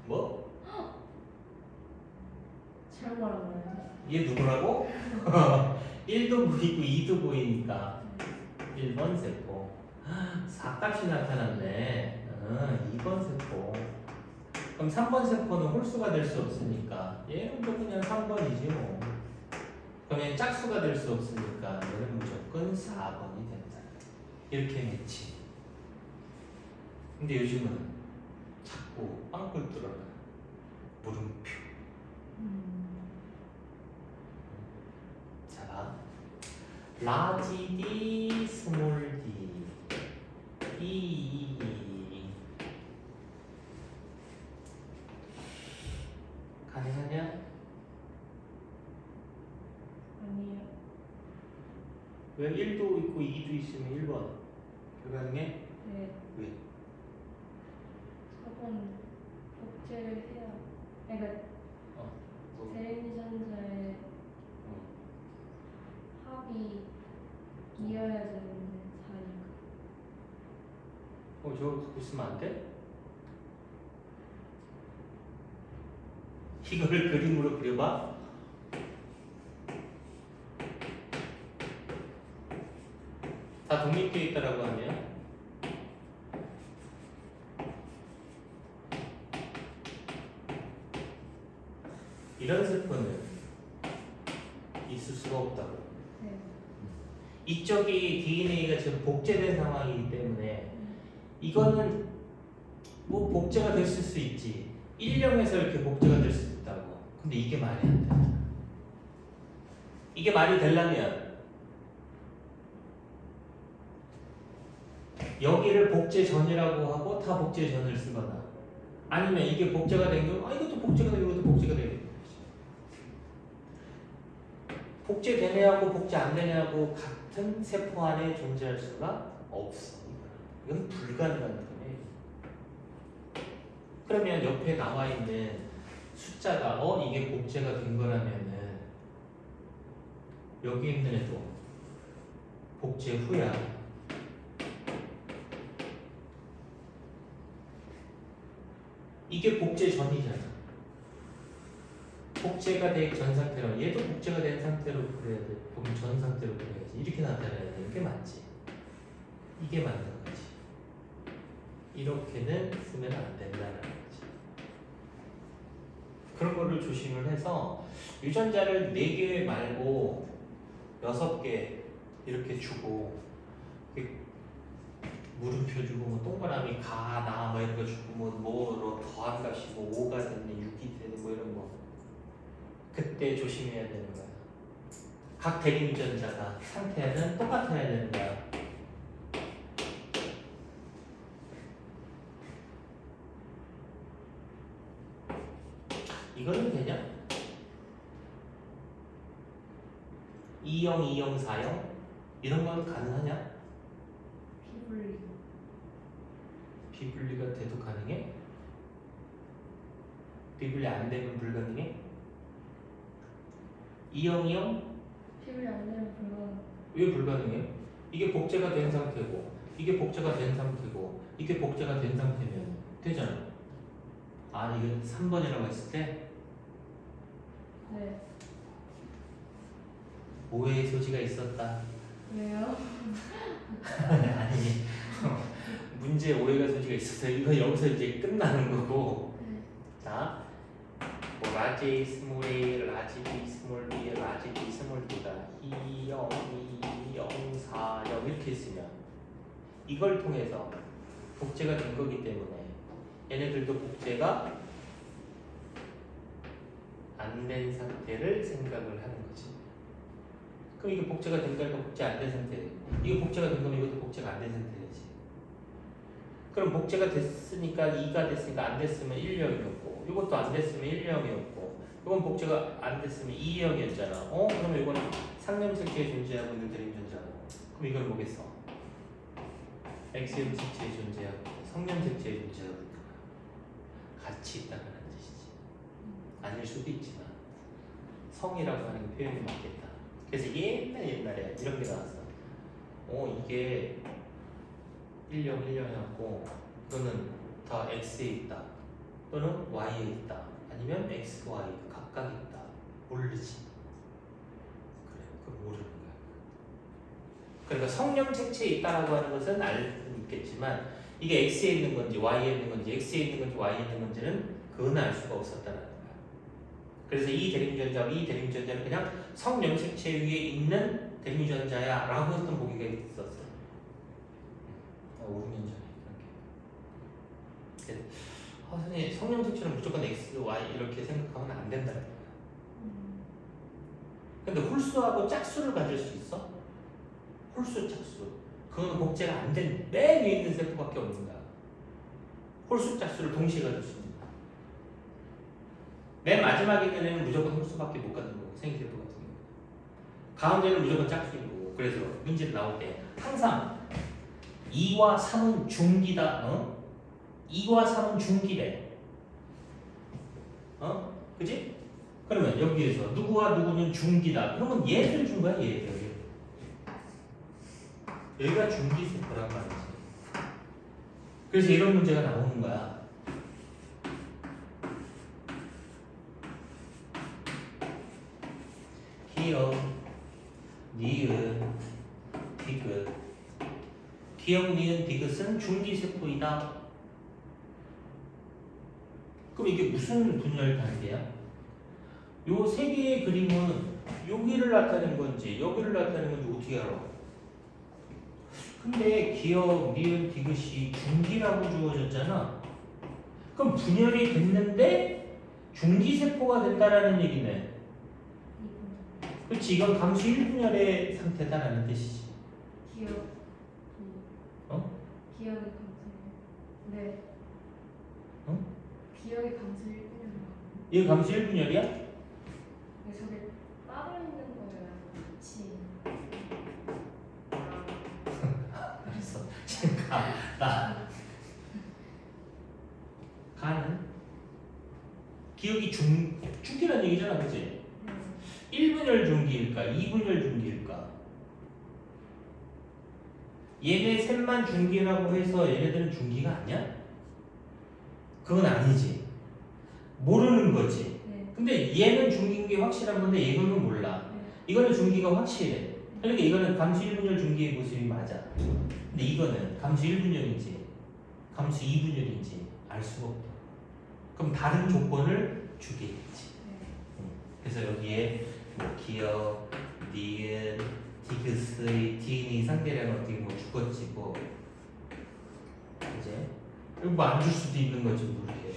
뭐? 잘못 말한 거예요. 얘 누구라고? 1도 보이고 2도 보이니까 1번 세포. 4값이 나타났네. 2번 세포. 그럼 3번 세포는 홀수가 될 수 없으니까 얘는 뭐 그냥 3번이지 뭐. 그러면 짝수가 될 수 없으니까 얘는 무조건 4번이 된다. 이렇게 매치. 근데 요즘은 자꾸 빵꿀 뚫어라. 물음표. 자, 라지 D, 스몰 D, 왜 1도 있고 2도 있으면 1번 불가능해? 네. 왜? 4번 복제를 해야. 그러니까 뭐, 대리전자의 합이 이어야 되는데 4니까. 저거 갖고 있으면 안 돼? 이걸 그림으로 그려봐. 다 독립되어 있다라고 하면 이런 세포는 있을 수가 없다고. 네. 이쪽이 DNA가 지금 복제된 상황이기 때문에 이거는 뭐 복제가 됐을 수 있지. 1령에서 이렇게 복제가 될 수 있다고. 근데 이게 말이 안 돼. 이게 말이 되려면 여기를 복제 전이라고 하고 다 복제 전을 쓰거나 아니면 이게 복제가 된 게 이것도 복제가 되고 이것도 복제가 되고 복제된 애하고 복제 안 된 애하고 같은 세포 안에 존재할 수가 없어. 이건 불가능한 거예요. 그러면 옆에 나와 있는 숫자가 이게 복제가 된 거라면은 여기 있는 애도 복제 후야. 이게 복제 전이잖아. 복제가 된 전 상태로 얘도 복제가 된 상태로 그래야 돼. 그럼 전 상태로 그래야지. 이렇게 나타나야 돼. 이게 맞지. 이게 맞는 거지. 이렇게는 쓰면 안 된다는 거지. 그런 거를 조심을 해서 유전자를 4개 말고 6개 이렇게 주고 물음표 주고 뭐 동그라미 가, 나 뭐 이런 거 주고 뭐로 더한 값이 뭐 5가 됐네 6이 되네 뭐 이런 거 그때 조심해야 되는 거야. 각 대립 유전자가 상태는 똑같아야 되는 거야. 이거는 되냐? 2형, 2형, 4형 이런 건 가능하냐? 비분리. 비분리가 돼도 가능해? 비분리 안 되면 불가능해? 2형, 2형? 비분리 안 되면 불가능. 왜 불가능해? 이게 복제가 된 상태고 이게 복제가 된 상태고 이게 복제가 된 상태면 되잖아. 이거 3번이라고 했을 때 네. 오해의 소지가 있었다. 왜요? 아니 문제에 오해가 소지가 있어서 이거 여기서 이제 끝나는 거고. 네. 자, 뭐 라지 A, 스몰 A, 라지 B, 스몰 B, 라지 B, 스몰 B가 2형, 2형, 4형 이렇게 있으면 이걸 통해서 복제가 된 거기 때문에 얘네들도 복제가 안 된 상태를 생각을 하는 거지. 그럼 이게 복제가 된 거니까 복제 안 된 상태. 이게 복제가 된 거면 이것도 복제가 안 된 상태지. 그럼 복제가 됐으니까 2가 됐으니까 안 됐으면 1형이었고 이것도 안 됐으면 1형이었고 이건 복제가 안 됐으면 2형이었잖아. 그러면 이거는 상념색체에 존재하고 있는 대립전자고 그럼 이걸 뭐겠어? X형 색체에 존재하고 성념색체에 존재하고 있는 거야. 같이 있다는 뜻이지. 아닐 수도 있지만 성이라고 하는 게 표현이 맞겠다. 그래서 옛날에 이런 게 나왔어. 이게 1형 1형이었고 또는 다 X에 있다 또는 Y에 있다 아니면 X, Y 각각 있다 모르지. 그래 그럼 모르는 거야. 그러니까 성념색체에 있다라고 하는 것은 알 수 있겠지만 이게 X에 있는 건지 Y에 있는 건지 X에 있는 건지 Y에 있는 건지는 그건 알 수가 없었다는 거야. 그래서 이 대립유전자와 이 대립유전자는 그냥 성염색체 위에 있는 대립유전자야 라고 했던 보기가 있었어. 5년 전에 이렇게. 선생님 성염색체는 무조건 X, Y 이렇게 생각하면 안 된다는 거야. 근데 홀수하고 짝수를 가질 수 있어? 홀수, 짝수. 그거는 복제가 안 된 맨 위에 있는 세포밖에 없는 거야. 홀수, 짝수를 동시에 가질 수 있는 거야. 맨 마지막에 있는 애는 무조건 홀수밖에 못 가는 거고 생기세포 같은 경우. 가운데는 무조건 짝수인 거고 그래서 문제 나올 때 항상 2와 3은 중기다. 2와 3은 중기래. 그지? 그러면 여기에서 누구와 누구는 중기다. 그러면 얘를 준 거야, 얘. 여기가 중기 세포란 말이지. 그래서 이런 문제가 나오는 거야. 기억, 니은, 디귿. 기억, 니은, 디귿은 중기세포이다. 그럼 이게 무슨 분열 단계야? 요 세 개의 그림은 여기를 나타내는 건지 여기를 나타내는 건지 어떻게 알아? 근데 기억, 니은, 디귿이 중기라고 주어졌잖아. 그럼 분열이 됐는데 중기세포가 된다라는 얘기네. 그렇지, 이건 감수 1분열의 상태다라는 뜻이지. 기억. 기억의 감소. 네. 기억의 감소 1분열. 이거 감수 1분열이야? 저게 따로 있는 거예요. 같이. 알았어. 지금 가는 기억이 중기라는 얘기잖아, 그치? 1분열 중기일까? 2분열 중기일까? 얘네 셋만 중기라고 해서 얘네들은 중기가 아니야? 그건 아니지. 모르는 거지. 네. 근데 얘는 중기인 게 확실한 건데 이거는 몰라. 네. 이거는 중기가 확실해. 그러니까 이거는 감수 1분열 중기의 모습이 맞아. 근데 이거는 감수 1분열인지 감수 2분열인지 알 수가 없다. 그럼 다른 조건을 주겠지. 그래서 여기에 뭐 기억, 니은, 디귿의 디귿이 상대량 어떻게 뭐 죽었지 뭐 이제 뭐 안 줄 수도 있는 거지 모르게.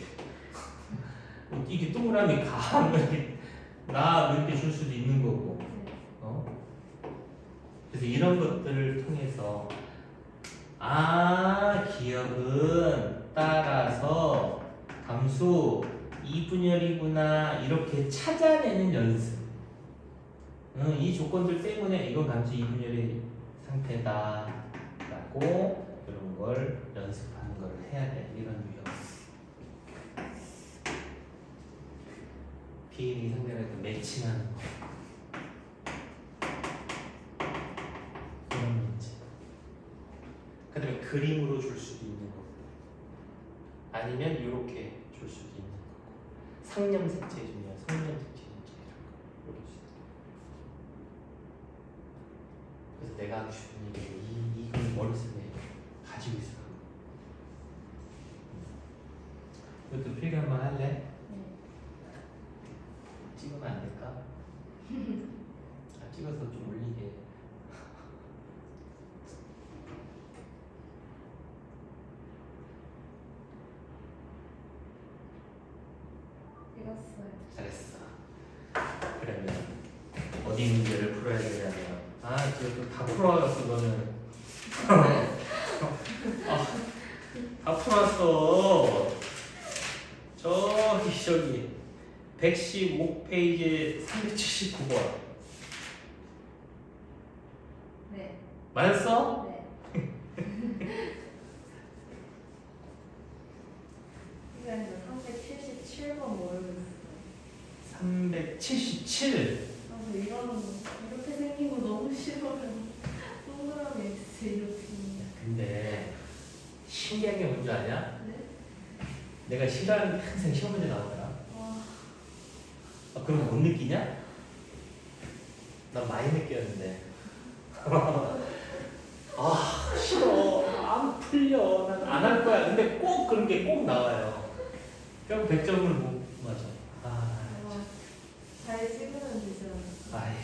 뭐 이게 동그라미 가 이렇게 나 이렇게 줄 수도 있는 거고. 그래서 이런 것들을 통해서 기억은 따라서 감수 2분열이구나 이렇게 찾아내는 연습. 이 조건들 때문에 이건 감수 2분열의 상태다 라고 이런 걸 연습하는 걸 해야 돼. 이런 유형. 비인이 상대랑 매칭하는 거. 그런 문제. 그 다음에 그림으로 줄 수도 있는 거고 아니면 이렇게 줄 수도 있는 거고 상념색채 중이야. 상념색채 문제 이런 거. 그래서 내가 하고 싶은 얘기 이걸 머릿속에 가지고 있어. 이것도 필기 한번 할래? 네. 찍으면 안 될까? 찍어서 좀 올리게. 읽었어요. 잘했어. 그러면 어디 문제를 풀어야 되냐면 이거 다 풀어왔어 너는. 다 풀었어. 저기 115페이지 379번 네. 맞았어? 네. 그래서 377번 모르겠어요. 377. 이거는 이렇게 생긴 거 너무 싫어요. 동그라미 X 이렇게. 근데 신기한 게 뭔지 아냐? 네? 내가 싫어하는 게 항상 시험 문제 나오더라. 와. 그럼 못 느끼냐? 난 많이 느꼈는데. 싫어. 안 풀려. 난 안 할 거야. 근데 꼭 그런 게 꼭 나와요. 그럼 100점을 못 맞아. 잘 찍으면 되죠. 아이고.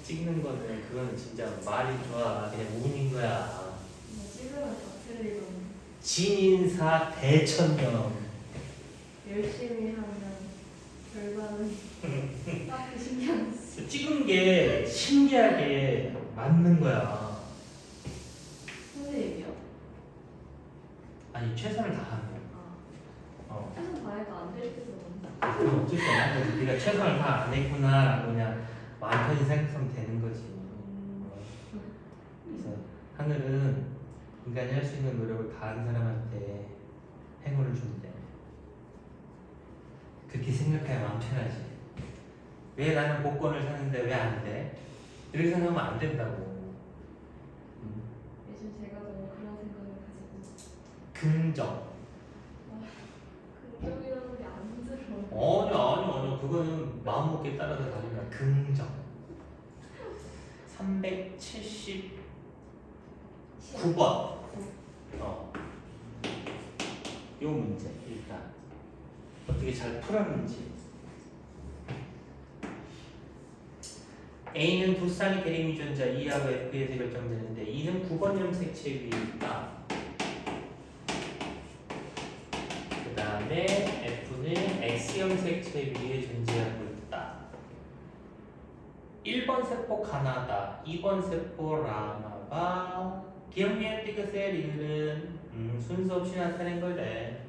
찍는 거는 그거는 진짜 말이 좋아. 그냥 운인 거야. 찍으면 다 틀리거든요. 진인사 대천명. 열심히 하면 결과는 딱히 신경 쓰. 찍은 게 신기하게 맞는 거야. 선생님이요? 아니 최선을 다하면. 최선 다해도 안 될 때도 많다. 그럼 어쩔 수 없나? 네가 최선을 다 안 했구나라고 그냥 완전히 생각하면 되는 거지. 그래서 하늘은 인간이 할 수 있는 노력을 다한 사람한테 행운을 준대. 그렇게 생각해야 마음 편하지. 왜 나는 복권을 사는데 왜 안 돼? 이렇게 생각하면 안 된다고. 요즘 제가 너무 그런 생각을 가지고 긍정. 긍정이라는 게 안 들어. 아니. 그거는 마음먹기에 따라서 다른 거야. 긍정. 379번. 요 문제 일단 어떻게 잘 풀었는지. A는 두 쌍의 대립 유전자 E하고 F에서 결정되는데 E는 9번 염색체 위에 있다. 그 다음에 F는 X 염색체 위에 존재하고 있다. 1번 세포 가나다, 2번 세포 라마바. 기억니에 띠그세 리을은 순서 없이 나타낸 거래.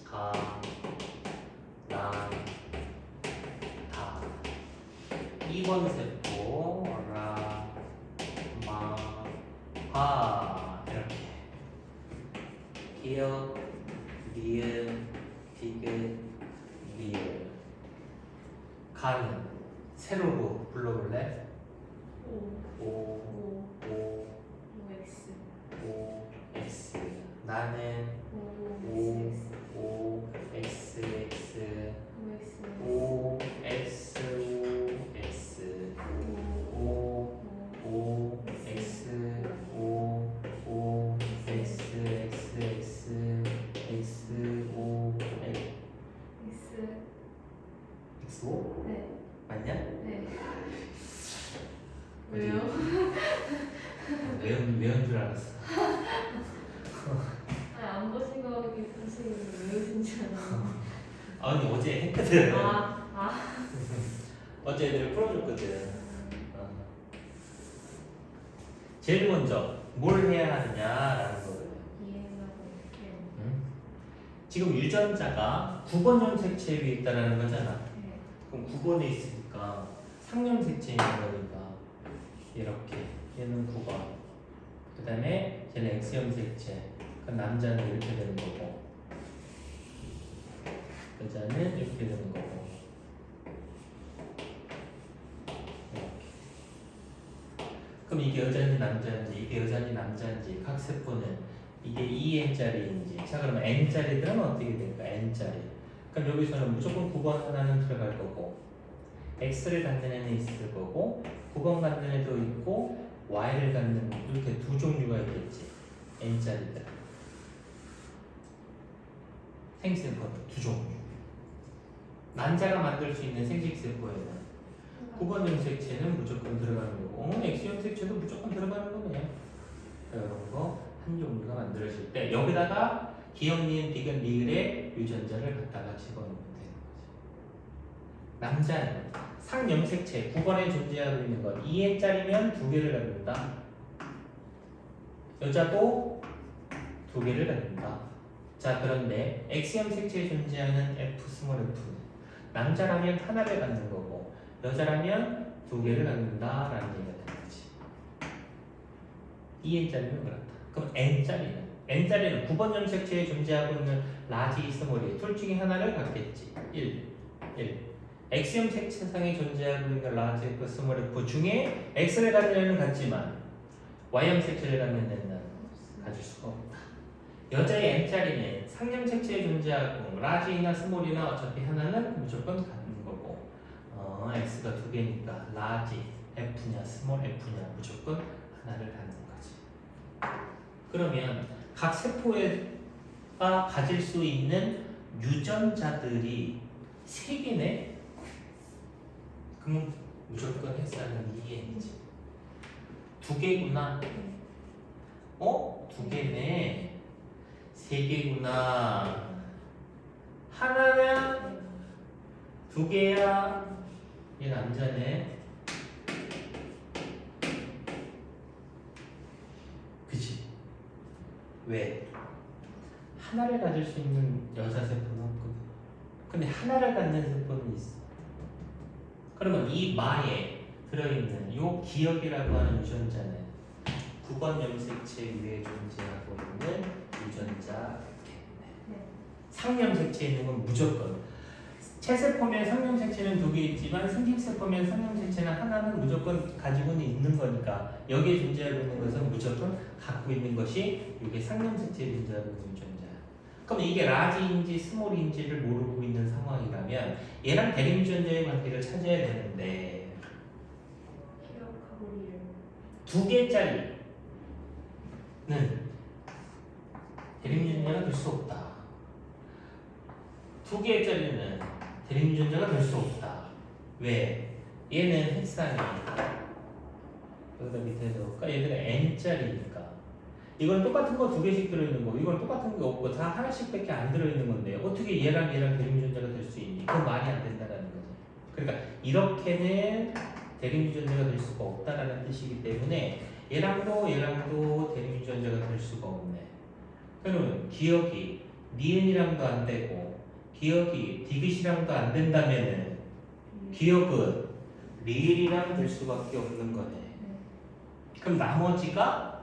가, 나, 다. 2번 세포 라, 마, 하. 이렇게. 기억, 리을, 디귿, 리을. 가는 세로로 불러볼래? 오, X. 나는 O, X, X. O, X, O, X, O, X, O, XO? 네. 맞냐? 네. 어디? 왜요? 외운 줄 알았어. 아니 안 보신 거 선생님이 외우신 줄 알아요. 아니 어제 했거든. 아. 어제 애들 풀어줬거든. 제일 먼저 뭘 해야 하느냐라는 거거든. 이해하고 있게요. 응? 지금 유전자가 9번 염색체 위에 있다는 거잖아. 네. 그럼 9번에 있으니까 상염색체인 거니까 이렇게 얘는 9번. 그 다음에 쟤는 X염색체. 그 남자는 이렇게 되는 거고 여자는 이렇게 되는 거고 이렇게. 그럼 이게 여자인지 남자인지 이게 여자인지 남자인지 각 세포는 이게 2n짜리인지. 자 그러면 n짜리들은 어떻게 될까? n짜리. 그럼 여기서는 무조건 9번 하나는 들어갈 거고 X를 갖는 애는 있을 거고 9번 갖는 애도 있고 Y를 갖는 이렇게 두 종류가 있겠지. n짜리들. 생식세포는 두 종류. 남자가 만들 수 있는 생식세포에는 9번 염색체는 무조건 들어가는 거고 X 염색체도 무조건 들어가는 거네. 이런 거 한 종류가 만들어질 때 여기다가 기억, 니은, 디귿, 리을의 유전자를 갖다가 집어넣으면 되는 거죠. 남자는 상염색체 9번에 존재하고 있는 건 2n짜리면 2개를 갖는다. 여자도 2개를 갖는다. 자 그런데 X염색체에 존재하는 F 스몰 F는 남자라면 하나를 갖는 거고 여자라면 2개를 갖는다라는 얘기가 되는 거지. 2n짜리는 그렇다. 그럼 n짜리는 9번 염색체에 존재하고 있는 라지 스몰이 둘 중에 하나를 갖겠지. 1. X염색체상에 존재하고 있는 라지 F 스몰 F 중에 X를 갖는 애는 같지만 Y염색체를 갖는 애는 가질 수가 없다. 여자의 n짜리는 상염색체에 존재하고 라지나 스몰이나 어차피 하나는 무조건 갖는 거고 X가 2개니까 라지 F냐 스몰 F냐 무조건 하나를 갖는 거지. 그러면 각 세포가 가질 수 있는 유전자들이 3개네? 그럼 무조건 햇살은 2n이지. 2개구나. 2개네. 3개구나. 하나냐? 2개야? 얘 남자네. 그치? 왜? 하나를 가질 수 있는 여자 세포는 없거든. 근데 하나를 갖는 세포는 있어. 그러면 이 마에 들어있는 요 기억이라고 하는 유전자는 9번 염색체 위에 존재하고 있는 유전자겠네. 네. 상염색체에 있는 건 무조건 체세포면 상염색체는 2개 있지만 생식세포면 상염색체는 하나는 무조건 가지고는 있는 거니까 여기에 존재하고 있는 것은 무조건 갖고 있는 것이 이게 상염색체에 존재하고 있는 유전자야. 그럼 이게 라지인지 스몰인지를 모르고 있는 상황이라면 얘랑 대립유전자의 관계를 찾아야 되는데 기억하고 이름. 2개짜리는 대립유전자가 될 수 없다. 2개짜리는 대립유전자가 될 수 없다. 왜? 얘는 핵상이 여기다 밑에 넣을까? 얘들은 n짜리니까 이건 똑같은 거 2개씩 들어있는 거 이건 똑같은 게 없고 다 하나씩밖에 안 들어있는 건데 어떻게 얘랑 대립유전자가 될 수 있니? 그건 말이 안 된다는 거죠. 그러니까 이렇게는 대립유전자가 될 수가 없다라는 뜻이기 때문에 얘랑도 대립유전자가 될 수가 없네. 그러면 기억이 니은이랑도 안 되고 기억이 디귿이랑도 안 된다면은 기억은 리을이랑 될 수밖에 없는 거네. 그럼 나머지가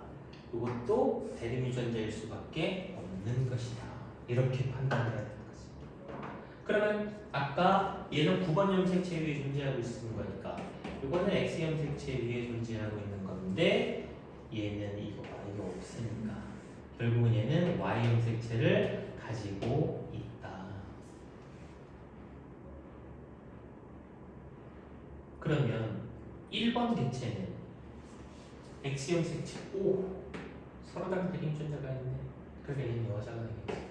이것도 대립유전자일 수밖에 없는 것이다. 이렇게 판단해야 되는 거지. 그러면 아까 얘는 9번 염색체 위에 존재하고 있는 거니까 이거는 X 염색체 위에 존재하고 있는 건데 얘는 이거 없으니까 결국은 얘는 Y 염색체를 가지고 있다. 그러면 1번 개체는 X형 색채 서로 다른 대립유전자가 있네. 그러니까 얘는 여자가 되겠지.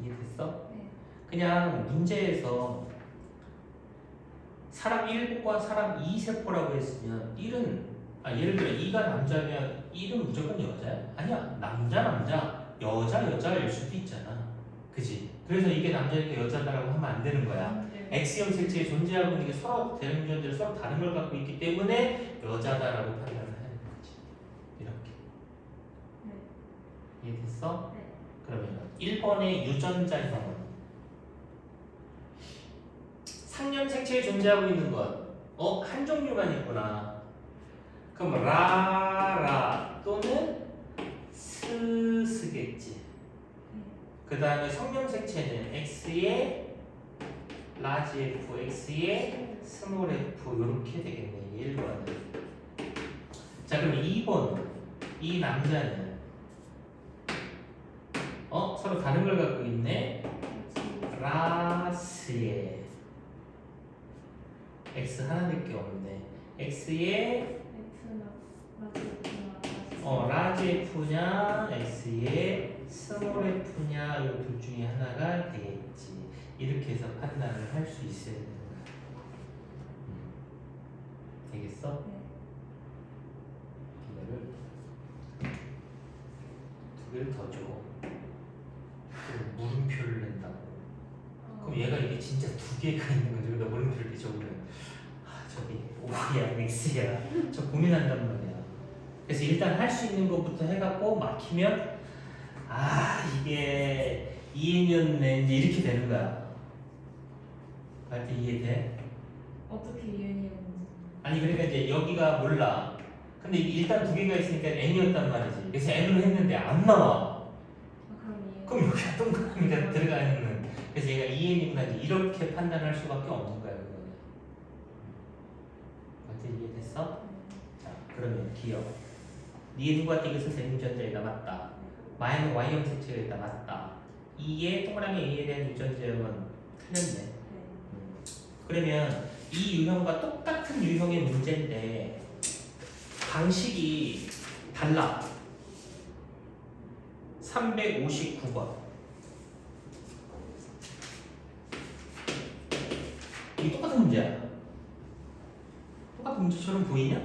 이해됐어? 네. 그냥 문제에서 사람 1세포와 사람 2세포라고 했으면 1은 예를 들어 2가 남자면 1은 무조건 여자야? 아니야. 남자 여자일 수도 있잖아. 그지? 그래서 이게 남자니까 여자다라고 하면 안 되는 거야. X형 색채에 존재하고 있는 게 서로 대립유전자를 서로 다른 걸 갖고 있기 때문에 여자다라고 판단을 하는 거지. 이렇게. 네. 이해됐어? 네. 그러면 1번의 유전자형은 상념 색채에 존재하고 있는 것. 한 종류만 있구나. 그럼 라라 또는 스겠지. 그 다음에 성령 색채는 X에 라지 F, X에 스몰 F 이렇게 되겠네. 1번은. 자 그럼 2번은 이 남자는 서로 다른 걸 갖고 있네. 라스에 X 하나밖에 없네. X에 라지 F냐 X에 스몰 F냐 이 둘 중에 하나가 되겠지. 이렇게 해서 판단을 할 수 있어야 되는 거야. 되겠어? 네. 이거를 2개를 더 줘. 그럼 물음표를 낸다고. 그럼 얘가 이게 진짜 2개가 있는 거죠. 그러니까 물음표를 이렇게 적으면 저기 Y야 X야 저 고민한단 말이야. 그래서 일단 할 수 있는 것부터 해갖고 막히면 이게 2N이었네 이제 이렇게 되는 거야. 할 때 이해돼? 어떻게 이은이었는지. 아니 그러니까 이제 여기가 몰라. 근데 일단 2개가 있으니까 N이었단 말이지. 그래서 N으로 했는데 안 나와. 그럼 여기가 동그라미가 들어가 있는. 그래서 얘가 2N이구나 이렇게 판단할 수밖에 없는 거야. 그거는. 완전 이해됐어? 자 그러면 기억. 니은과 디귿은 대립유전자에다 맞다. 마이는 Y형 색채가 있다 맞다. 이게 동그라미 A에 대한 유전자형은 틀렸네. 그러면 이 유형과 똑같은 유형의 문제인데 방식이 달라. 359번. 이 똑같은 문제야. 똑같은 문제처럼 보이냐?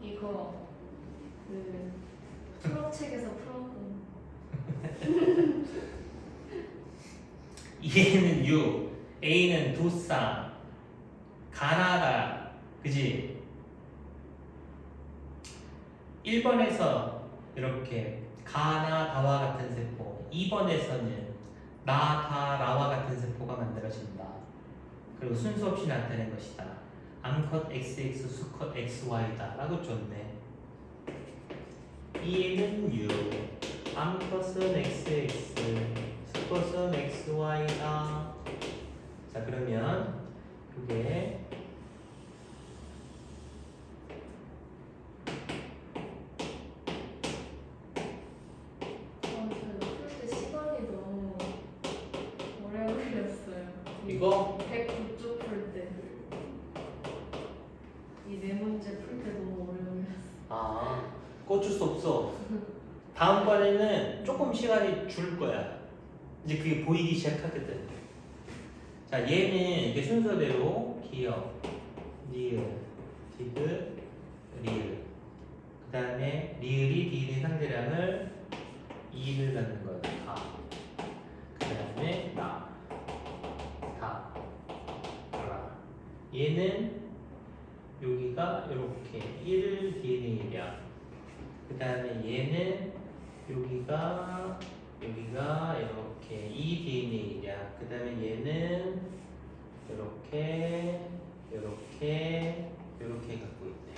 이거 그 수학책에서 풀었던. 얘는 6, A는 도산, 가나다, 그지? 1번에서 이렇게 가나 다와 같은 세포. 2번에서는 나, 다, 라와 같은 세포가 만들어진다. 그리고 순서 없이 나타낸 것이다. 암컷 XX, 수컷 XY다 라고 줬네. 얘는 U, 암컷은 XX, 수컷은 XY다. 자, 그러면 이게 저희가 풀 때 시간이 너무 오래 걸렸어요. 이거 109쪽 풀 때. 이 네 문제 풀 때 너무 오래 걸렸어. 꽂을 수 없어. 다음번에는 조금 시간이 줄 거야. 이제 그게 보이기 시작하거든. 자, 얘는 이게 순서대로 기억, 리을, 디귿, 리을. 그 다음에 리을이 디귿의 상대량을 2를 갖는 거야. 다. 그 다음에 나, 다, 라. 얘는 여기가 이렇게 1 DNA야. 그 다음에 얘는 여기가 이렇게 2 DNA야. 그 다음에 얘는 이렇게 갖고 있네.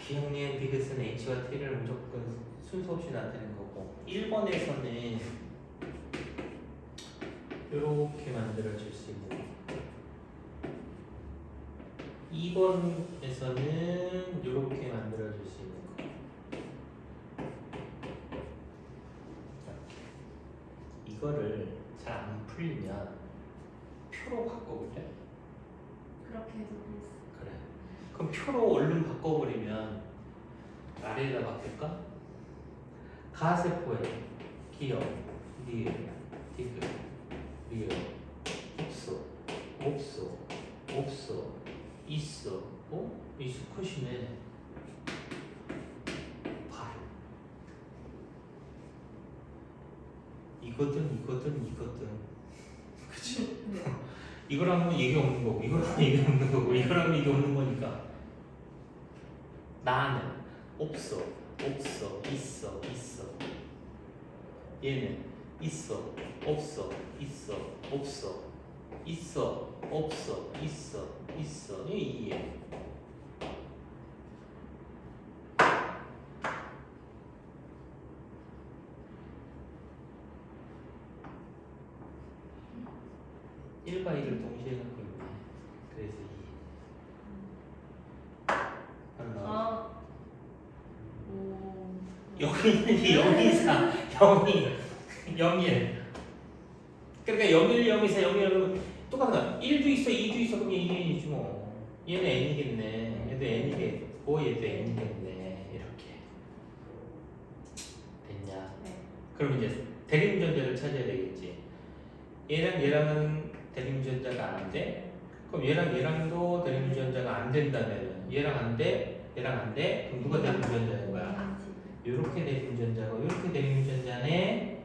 비형리의 디귿은 H와 T를 무조건 순서 없이 나타내는 거고, 1번에서는 이렇게 만들어질 수 있는 거. 2번에서는 이렇게 만들어질 수 있는 거. 이거를 잘 안 풀리면 표로 바꿔볼래? 그렇게 해도 됐어. 그래. 그럼 표로 얼른 바꿔버리면 아래에다 바꿀까? 가세포에 기억, 리을, 디귿, 리을, 없어, 있어. 이 수컷이네. 바로. 이거든. 그치? 네. 이거랑 하면 얘기 없는 거고, 이거랑 얘기 없는 거고, 이거랑 하면 얘기 없는 거니까. 나는 없어. 있어. 얘는 있어. 없어. 있어. 이해. 일과 이를 동시에 갖고 있네. 그래서 이. 아. 오. 영일이 024, 01. 그러니까 01, 024, 01, 똑같아. 1도 있어, 2도 있어. 그럼 얘 2n이지 뭐. 얘는 n이겠네. 얘도 n이겠고, 얘도 n이겠네. 이렇게. 됐냐? 네. 그럼 이제 대립전자를 찾아야 되겠지. 얘랑은 대립전자가 안 돼. 그럼 얘랑도 대립전자가 안 된다면 얘랑 안 돼. 그럼 누가 대립전자인 거야? 요렇게 대립전자고 요렇게 대립전자네.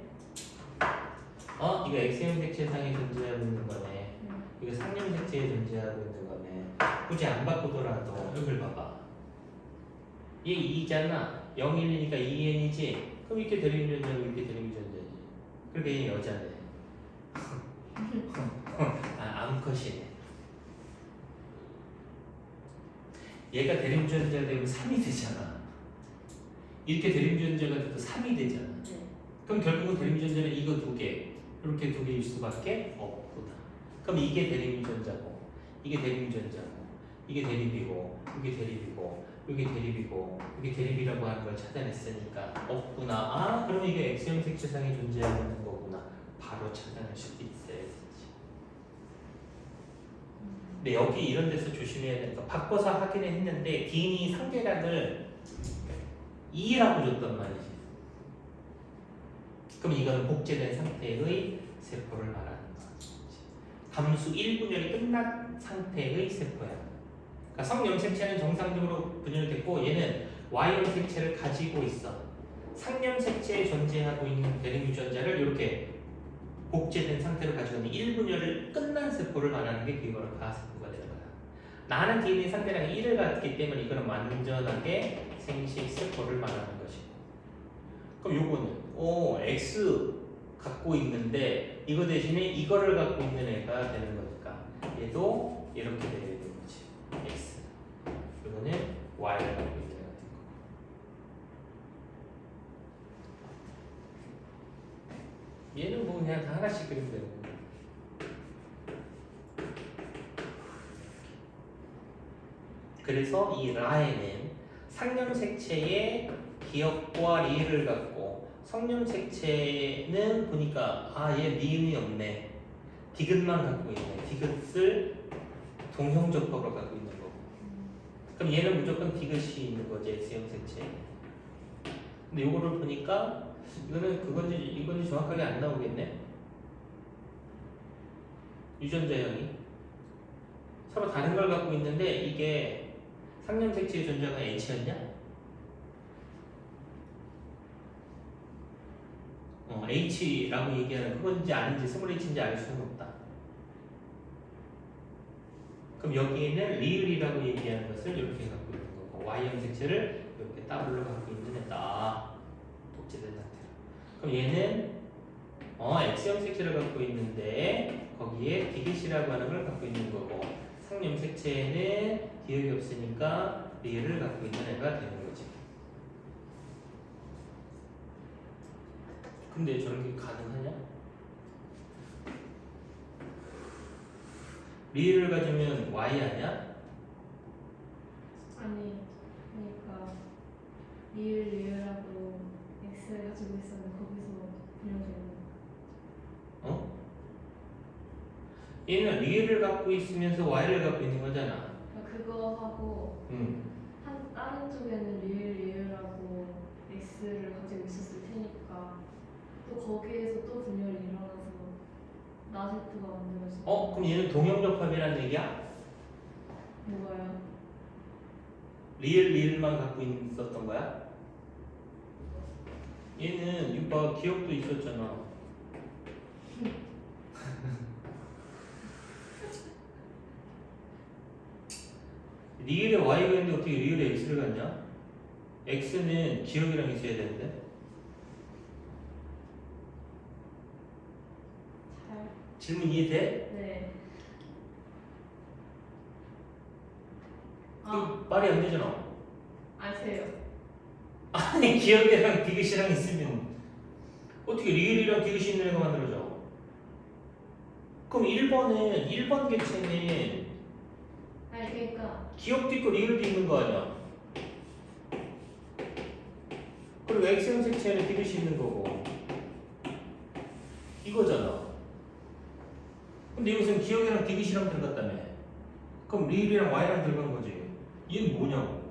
이거 X형 색채상에 존재하고 있는 거네. 이거 상형 색채에 존재하고 있는 거네. 굳이 안 바꾸더라도 여기를 봐봐. 얘 2잖아. 0, 1이니까 2n이지. 그럼 이렇게 대립전자고 이렇게 대립전자지. 그러니까 얘 여자네. 암컷이네. 얘가 대립전자가 되면 3이 되잖아. 이렇게 대립전자가 돼도 3이 되잖아. 네. 그럼 결국은 대립전자는 이거 두 개, 이렇게 두 개일 수밖에 없구나. 그럼 이게 대립전자고, 이게 대립전자고, 이게 대립이고, 이게 대립이고, 이게 대립이고, 이게 대립이라고 하는 걸 찾아냈으니까 없구나. 그럼 이게 X형 색채상에 존재하고 있는 거구나. 바로 찾아낼 수도 있어야지. 근데 여기 이런 데서 조심해야 되는 거. 바꿔서 하기는 했는데 DNA 상대량을 2라고 줬단 말이지. 그럼 이거는 복제된 상태의 세포를 말하는 거지. 감수 1분열이 끝난 상태의 세포야. 그러니까 성형 색채는 정상적으로 분열됐고 얘는 Y형 색채를 가지고 있어. 상형 색채에 존재하고 있는 대립유전자를 이렇게 복제된 상태로 가지고 있는 1분열을 끝난 세포를 말하는 게 그거로 가세포가 되는 거야. 나는 DNA 상대량이 1을 갖기 때문에 이거는 완전하게 생식 세포를 말하는 것이고. 그럼 요거는 X 갖고 있는데 이거 대신에 이거를 갖고 있는 애가 되는 거니까 얘도 이렇게 돼야 되는 거지. X. 이거는 Y를 갖고 있는 애가 된 거고. 얘는 뭐 그냥 다 하나씩 그리면 되는 거야. 그래서 이 라에는 상념색체의 기억과 리을을 갖고 성념색체는 보니까 얘 미음이 없네. 디귿만 갖고 있네. 디귿을 동형적법으로 갖고 있는 거고. 그럼 얘는 무조건 디귿이 있는 거지, X형 색체. 근데 요거를 보니까 이거는 그건지 이건지 정확하게 안 나오겠네. 유전자형이 서로 다른 걸 갖고 있는데 이게 상념색체 유전자가 H였냐? H라고 얘기하는 그건지 아닌지 스몰 H인지 알 수는 없다. 그럼 여기에는 리을이라고 얘기하는 것을 이렇게 갖고 있는 거고 Y형 색체를 이렇게 더블로 갖고 있는 애다. 독재된 상태로. 그럼 얘는 X형 색체를 갖고 있는데 거기에 디귿이라고 하는 걸 갖고 있는 거고 상념 색체에는 기억이 없으니까 리을을 갖고 있는 애가 되는 거지. 근데 저런 게 가능하냐? 리을을 가지면 Y 아니야? 아니, 그러니까 리을하고 X를 가지고 있었는데 거기서 분열되는 거. 얘는 리을을 갖고 있으면서 Y를 갖고 있는 거잖아. 그거 하고 다른 쪽에는 리을하고 X를 가지고 있었을 테니까 또 거기에서 또 분열이 일어나서 나세트가 만들어져. 그럼 얘는 동형적합이라는 얘기야? 뭐가요? 리을만 갖고 있었던 거야? 얘는 이거 기억도 있었잖아. 리을에 Y가 있는데 어떻게 리을에 X를 갖냐? X는 기억이랑 있어야 되는데. 잘. 질문 이해돼? 네. 이거 말이 안 되잖아. 아세요? 아니 기억이랑 디귿이랑 있으면 어떻게 리을이랑 디귿이 있는 애가 만들어져? 그럼 1번 객체는 아니 그러니까 기억도 있고 리을도 있는 거 아니야? 그리고 X형 색체는 디귿이 있는 거고 이거잖아. 근데 이것은 기억이랑 디귿이랑 들어갔다며. 그럼 리을이랑 Y랑 들어간 거지. 얘는 뭐냐고.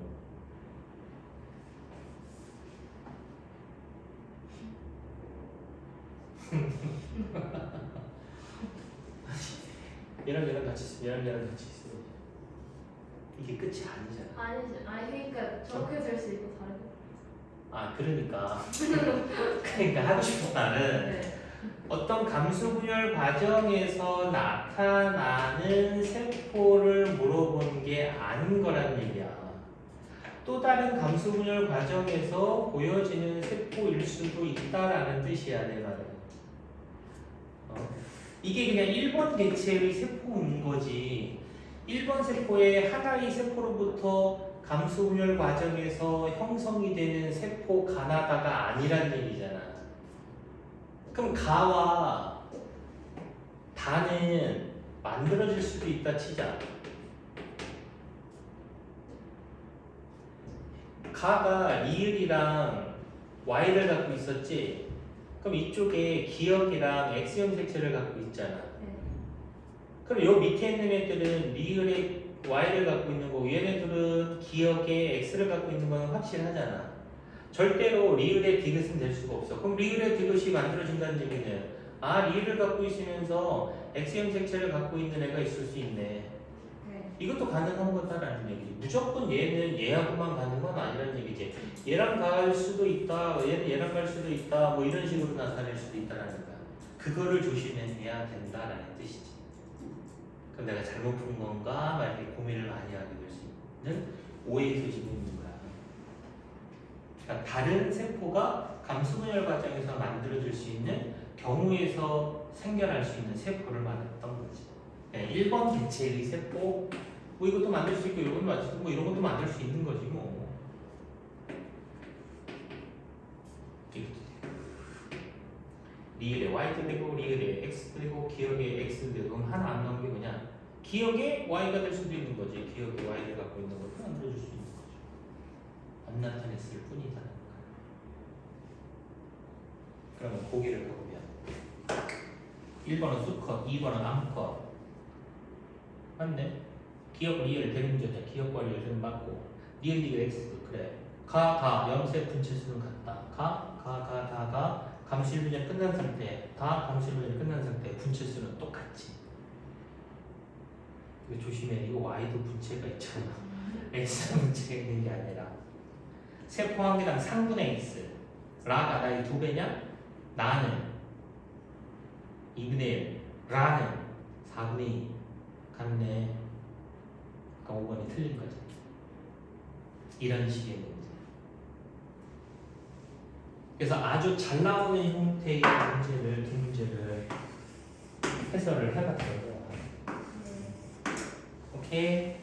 얘랑 같이 있어. 얘랑 같이 있어. 이게 끝이 아니잖아. 아니 그러니까 저렇게 될 수 있고 다르고. 그러니까 하고 싶은 말은 네. 어떤 감수분열 과정에서 나타나는 세포를 물어보는 게 아닌 거라는 얘기야. 또 다른 감수분열 과정에서 보여지는 세포일 수도 있다라는 뜻이야, 내 말은. 이게 그냥 1번 객체의 세포인 거지. 1번 세포의 하나의 세포로부터 감수분열 과정에서 형성이 되는 세포 가나다가 아니란 얘기잖아. 그럼 가와 다는 만들어질 수도 있다 치자. 가가 리을이랑 Y를 갖고 있었지. 그럼 이쪽에 기억이랑 X형 색체를 갖고 있잖아. 네. 그럼 요 밑에 있는 애들은 리을에 Y를 갖고 있는 거고 얘네들은 기억에 X를 갖고 있는 건 확실하잖아. 절대로 리을의 디귿은 될 수가 없어. 그럼 리을의 디귿이 만들어진다는 얘기는 리을을 갖고 있으면서 X형 색체를 갖고 있는 애가 있을 수 있네. 네. 이것도 가능한 거다라는 얘기지. 무조건 얘는 얘하고만 가는 건 아니라는 얘기지. 얘랑 갈 수도 있다, 얘랑 갈 수도 있다, 뭐 이런 식으로 나타낼 수도 있다라는 거야. 그거를 조심해야 된다라는 뜻이지. 그럼 내가 잘못 푼 건가? 막 이렇게 고민을 많이 하게 될 수 있는 오해의 소지가 있는 거야. 그러니까 다른 세포가 감수분열 과정에서 만들어질 수 있는 경우에서 생겨날 수 있는 세포를 말했던 거지. 1번 개체의 세포, 뭐 이것도 만들 수 있고 이것도 만들 수 있고 뭐 이런 것도 만들 수 있는 거지 뭐. 리을에 y도 되고 리을에 x도 되고 기억에 x도 되고 그럼 하나 안 나온 게 뭐냐? 기억에 y가 될 수도 있는 거지. 기억에 y를 갖고 있는 것도 만들어줄 수 있는 거죠. 안 나타냈을 뿐이다. 그러면 고기를 가보면 1번은 수컷, 2번은 암컷 맞네? 기억 리을 대문제자 기억과 리을은 맞고 리을 리을 x 그래 가 염색 분체수는 같다 가 감실분열 끝난 상태 감실분열 끝난 상태 분체수는 똑같지. 이거 조심해. 이거 y도 분체가 있잖아. x는 분체가 있는 게 아니라 세포 한 개당 상분의 x 라가 나의 2배냐? 나는 2분의 1 라는 4분의 2 같네. 그러니까 5번이 틀린 거지. 이런 식의 문제. 그래서 아주 잘 나오는 형태의 문제를 두 문제를 해설을 해봤어요. 오케이.